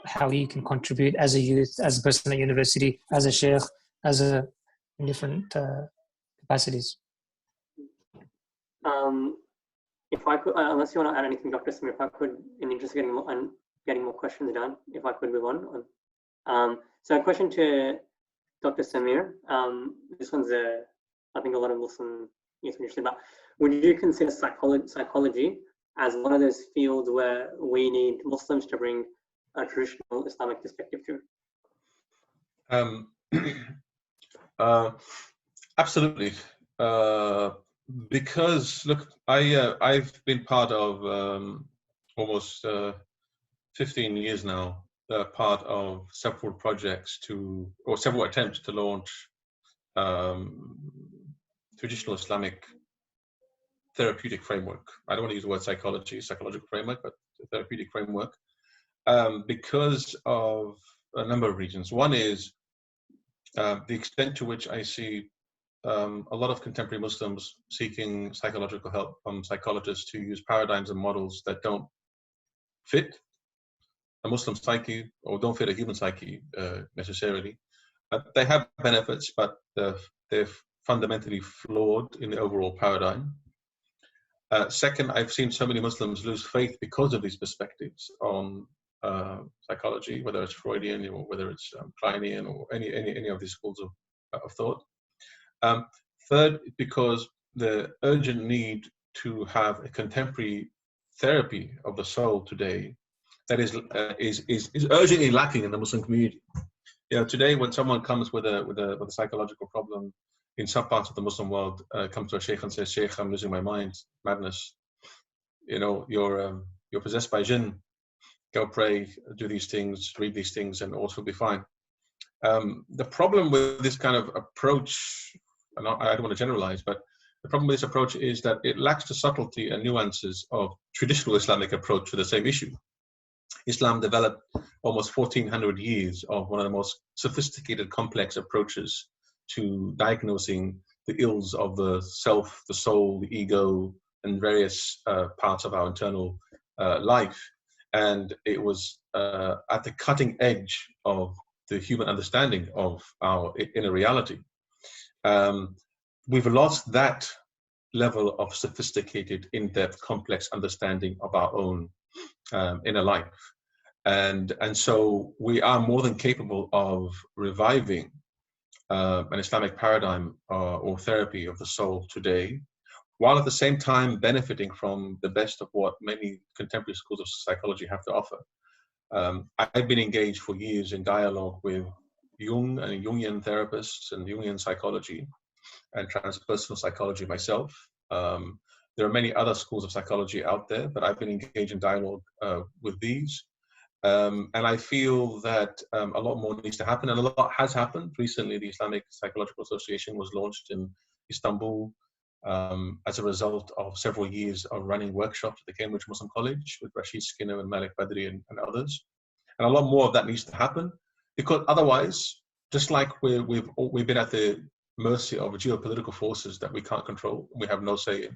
how you can contribute as a youth, as a person at university, as a sheikh, in different capacities. If I could, unless you want to add anything, Dr. Samir, if I could, in the interest of getting more questions done, if I could move on. So a question to Dr. Samir. This one's I think a lot of Muslim youth are interested about. Would you consider psychology as one of those fields where we need Muslims to bring a traditional Islamic perspective to? Absolutely. Because look, I've been part of almost 15 years now, part of several projects or several attempts to launch traditional Islamic therapeutic framework. I don't want to use the word psychological framework, but therapeutic framework, because of a number of reasons. One is the extent to which I see a lot of contemporary Muslims seeking psychological help from psychologists who use paradigms and models that don't fit a Muslim psyche or don't fit a human psyche necessarily. They have benefits, but they're fundamentally flawed in the overall paradigm. Second, I've seen so many Muslims lose faith because of these perspectives on psychology, whether it's Freudian or whether it's Kleinian or any of these schools of thought. Third, because the urgent need to have a contemporary therapy of the soul today that is urgently lacking in the Muslim community. You know, today when someone comes with a psychological problem in some parts of the Muslim world, comes to a sheikh and says, "Sheikh, I'm losing my mind, madness. You know, you're possessed by jinn. Go pray, do these things, read these things, and all will be fine." The problem with this kind of approach, and I don't want to generalize, but the problem with this approach is that it lacks the subtlety and nuances of traditional Islamic approach to the same issue. Islam developed almost 1400 years of one of the most sophisticated, complex approaches to diagnosing the ills of the self, the soul, the ego, and various parts of our internal life. And it was at the cutting edge of the human understanding of our inner reality. We've lost that level of sophisticated, in-depth, complex understanding of our own inner life. And so we are more than capable of reviving an Islamic paradigm or therapy of the soul today, while at the same time benefiting from the best of what many contemporary schools of psychology have to offer. I've been engaged for years in dialogue with Jung and Jungian therapists and Jungian psychology and transpersonal psychology myself. There are many other schools of psychology out there, but I've been engaged in dialogue with these. And I feel that a lot more needs to happen, and a lot has happened. Recently, the Islamic Psychological Association was launched in Istanbul as a result of several years of running workshops at the Cambridge Muslim College with Rashid Skinner and Malik Badri and others. And a lot more of that needs to happen, because otherwise, just like we've been at the mercy of geopolitical forces that we can't control, we have no say in.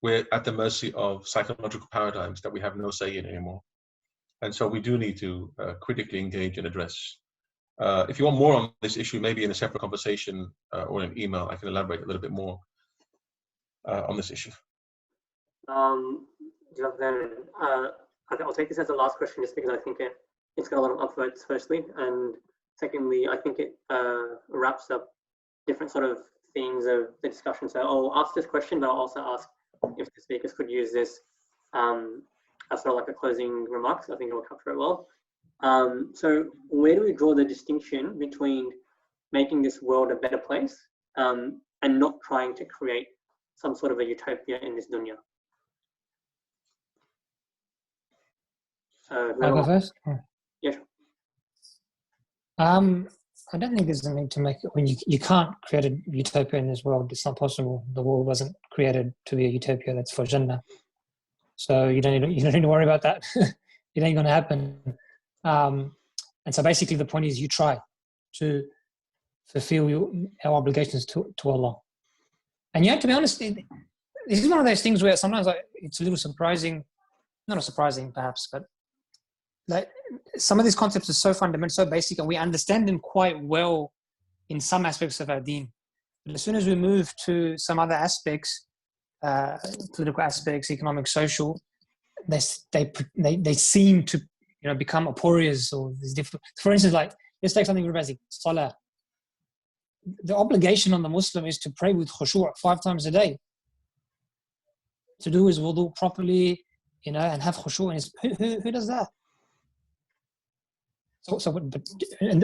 We're at the mercy of psychological paradigms that we have no say in anymore. And so we do need to critically engage and address. If you want more on this issue, maybe in a separate conversation or an email, I can elaborate a little bit more on this issue. I'll take this as the last question just because I think it's got a lot of upvotes, firstly. And secondly, I think it wraps up different sort of themes of the discussion. So I'll ask this question, but I'll also ask if the speakers could use this as sort of like a closing remarks. I think it will capture it well. So where do we draw the distinction between making this world a better place and not trying to create some sort of a utopia in this dunya? I'll go first. Yeah, sure. I don't think there's a need to make it when you can't create a utopia in this world. It's not possible. The world wasn't created to be a utopia. That's for Jannah. So you don't need to worry about that. It ain't going to happen. And so basically the point is you try to fulfill our obligations to Allah. And you have to be honest, this is one of those things where sometimes it's a little surprising, not surprising perhaps, but like some of these concepts are so fundamental, so basic, and we understand them quite well in some aspects of our deen. But as soon as we move to some other aspects, political aspects, economic, social, they seem to become aporias or these different. For instance, like let's take something very basic, salah. The obligation on the Muslim is to pray with khushu' 5 times a day. To do his wudu properly, and have khushu'. And who does that?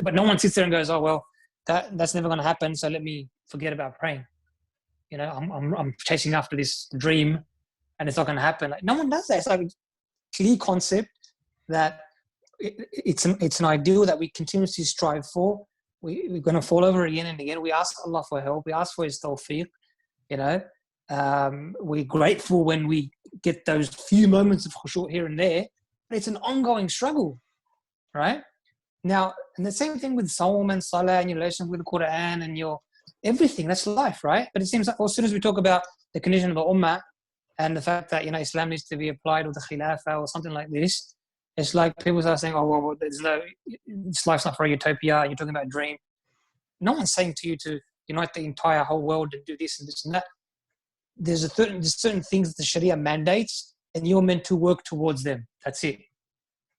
But no one sits there and goes, oh well, that's never going to happen. So let me forget about praying. I'm chasing after this dream, and it's not going to happen. Like no one does that. It's like a clear concept that it's an ideal that we continuously strive for. We're going to fall over again and again. We ask Allah for help. We ask for His tawfiq. We're grateful when we get those few moments of khushu' here and there. But it's an ongoing struggle, right? Now, and the same thing with Sawm and Salah and your relation with the Quran and your everything. That's life, right? But it seems like as soon as we talk about the condition of the Ummah and the fact that Islam needs to be applied with the Khilafah or something like this, it's like people start saying, oh, well, this life's not for a utopia, and you're talking about a dream. No one's saying to you to unite the entire whole world and do this and this and that. There's certain things that the Sharia mandates, and you're meant to work towards them. That's it.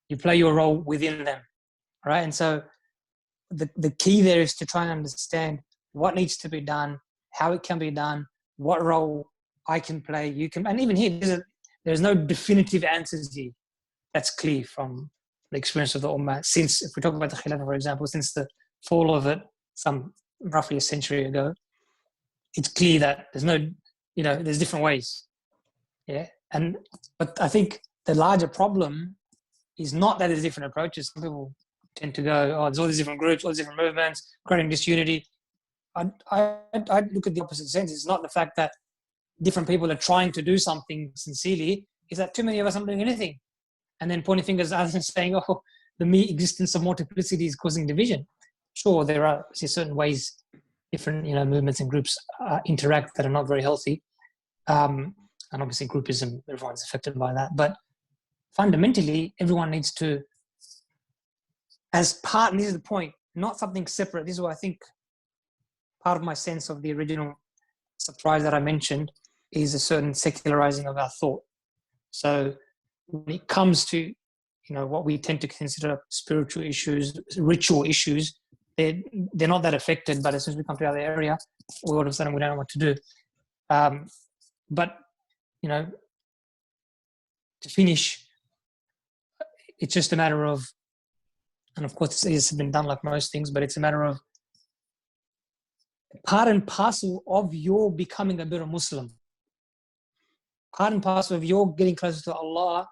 You play your role within them, right? And so the key there is to try and understand what needs to be done, how it can be done, what role I can play, you can, and even here, there's no definitive answers here. That's clear from the experience of the Ummah. Since, if we talk about the Khilafah, for example, since the fall of it, roughly a century ago, it's clear that there's no, there's different ways. Yeah. But I think the larger problem is not that there's different approaches. Some people tend to go, oh, there's all these different groups, all these different movements, creating disunity. I look at the opposite sense. It's not the fact that different people are trying to do something sincerely. It's that too many of us aren't doing anything. And then pointing fingers at others and saying, oh, the mere existence of multiplicity is causing division. Sure, there are certain ways different movements and groups interact that are not very healthy. And obviously groupism, everyone's affected by that. But fundamentally, everyone needs to, as part, and this is the point, not something separate. This is what I think part of my sense of the original surprise that I mentioned is a certain secularizing of our thought. So when it comes to what we tend to consider spiritual issues, ritual issues, they're not that affected, but as soon as we come to the other area, all of a sudden we don't know what to do. But to finish, it's just a matter of, and of course it's been done like most things, but it's a matter of part and parcel of your becoming a better Muslim. Part and parcel of your getting closer to Allah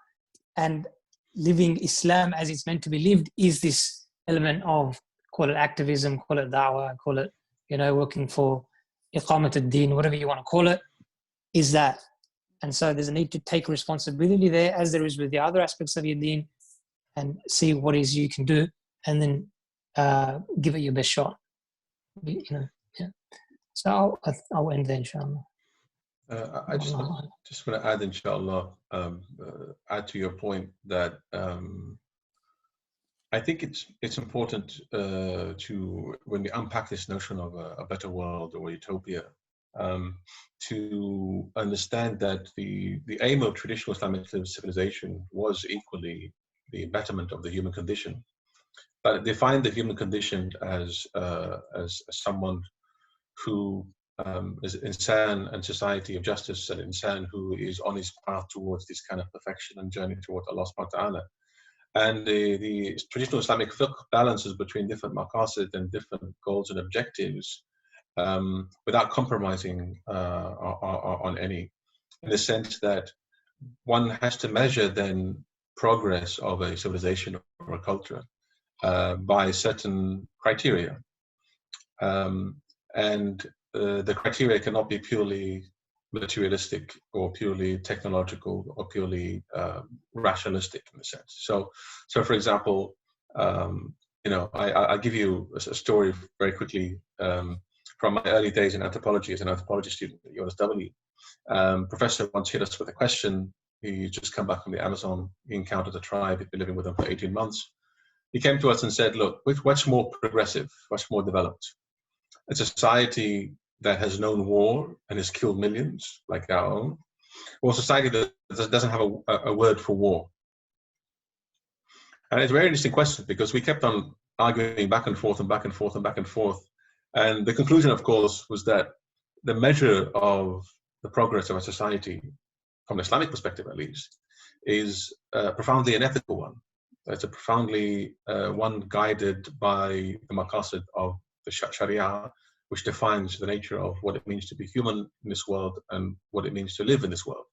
and living Islam as it's meant to be lived is this element of, call it activism, call it da'wah, call it, working for iqamat ad-din, whatever you want to call it, is that. And so there's a need to take responsibility there, as there is with the other aspects of your deen, and see what is you can do, and then give it your best shot. Yeah. So I'll end there, inshallah. I just want to add, inshallah, add to your point that I think it's important to, when we unpack this notion of a better world or utopia, to understand that the aim of traditional Islamic civilization was equally the betterment of the human condition, but it defined the human condition as someone who is insan and society of justice, and insan who is on his path towards this kind of perfection and journey towards Allah subhanahu wa ta'ala. And the traditional Islamic fiqh balances between different maqasid and different goals and objectives without compromising on any, in the sense that one has to measure then progress of a civilization or a culture by certain criteria. And the criteria cannot be purely materialistic or purely technological or purely rationalistic in a sense. So for example, I'll give you a story very quickly from my early days in anthropology as an anthropology student at UNSW. Professor once hit us with a question. He just come back from the Amazon. He encountered a tribe. He'd been living with them for 18 months. He came to us and said, look, what's more progressive, what's more developed? A society that has known war and has killed millions, like our own, or a society that doesn't have a word for war? And it's a very interesting question, because we kept on arguing back and forth and back and forth and back and forth. And the conclusion, of course, was that the measure of the progress of a society, from an Islamic perspective at least, is profoundly an ethical one. It's a profoundly one guided by the maqasid of the Sharia, which defines the nature of what it means to be human in this world and what it means to live in this world.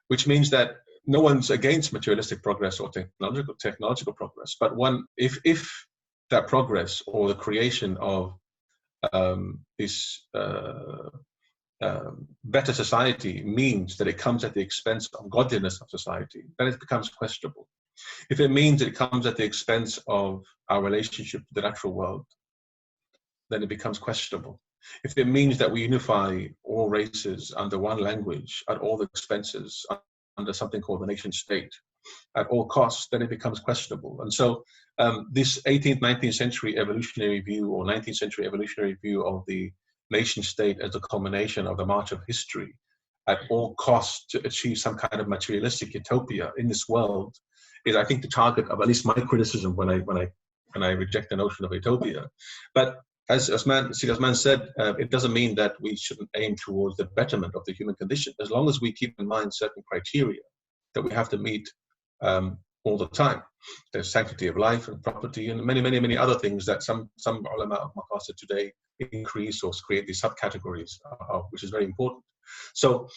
Which means that no one's against materialistic progress or technological progress, but if that progress or the creation of this better society means that it comes at the expense of godliness of society, then it becomes questionable. If it means it comes at the expense of our relationship to the natural world, then it becomes questionable. If it means that we unify all races under one language at all expenses, under something called the nation state, at all costs, then it becomes questionable. And so this 18th, 19th century evolutionary view, or 19th century evolutionary view of the nation state as a culmination of the march of history, at all costs to achieve some kind of materialistic utopia in this world, is, I think, the target of at least my criticism when I reject the notion of utopia. But as Uthman said, it doesn't mean that we shouldn't aim towards the betterment of the human condition, as long as we keep in mind certain criteria that we have to meet all the time. There's sanctity of life and property and many, many, many other things that some ulama of maqasid today increase or create these subcategories of, which is very important. So,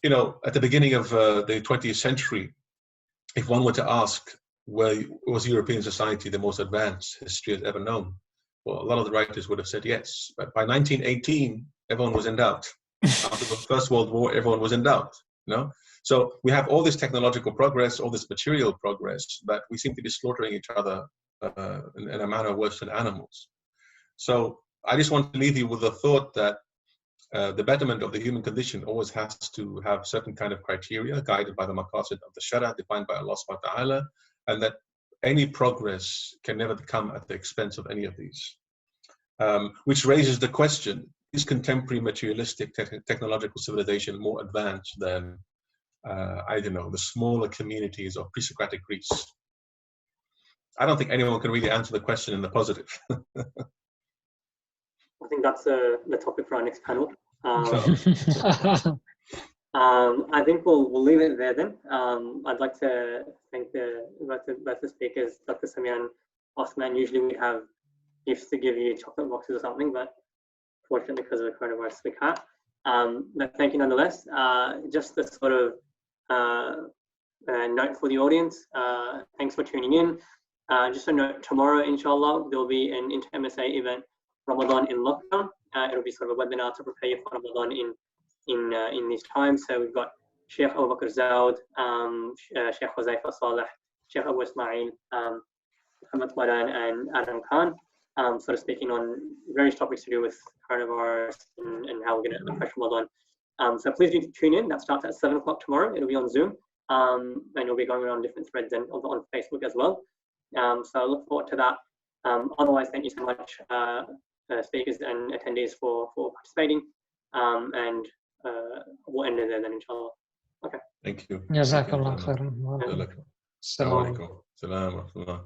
at the beginning of the 20th century, if one were to ask, was European society the most advanced history has ever known? Well, a lot of the writers would have said yes. But by 1918, everyone was in doubt. After the First World War, everyone was in doubt. So we have all this technological progress, all this material progress, but we seem to be slaughtering each other in a manner worse than animals. So I just want to leave you with the thought that the betterment of the human condition always has to have certain kind of criteria guided by the maqasid of the Sharia, defined by Allah subhanahu wa ta'ala, and that any progress can never come at the expense of any of these. Which raises the question, is contemporary materialistic technological civilization more advanced than, I don't know, the smaller communities of pre-Socratic Greece? I don't think anyone can really answer the question in the positive. I think that's the topic for our next panel. I think we'll leave it there then. I'd like to thank both the speakers, Dr. Samir and Uthman. Usually we have gifts to give you, chocolate boxes or something, but fortunately because of the coronavirus we can't. But thank you nonetheless. Just a sort of note for the audience. Thanks for tuning in. Just a note, tomorrow inshallah there will be an inter-MSA event, Ramadan in lockdown. It'll be sort of a webinar to prepare you for Ramadan in these times. So we've got Sheikh Abu Bakr Zawd, Sheikh Huzaifa Saleh, Sheikh Abu Ismail, Muhammad Madan and Adam Khan, sort of speaking on various topics to do with coronavirus and how we're going to approach Ramadan. So please do tune in. That starts at 7 o'clock tomorrow. It'll be on Zoom, and it'll be going around different threads and on Facebook as well. So I look forward to that. Otherwise, thank you so much, speakers and attendees for participating, and we'll end it there then, inshallah. Okay. Thank you. Jazakallah khairan. Assalamu alaikum.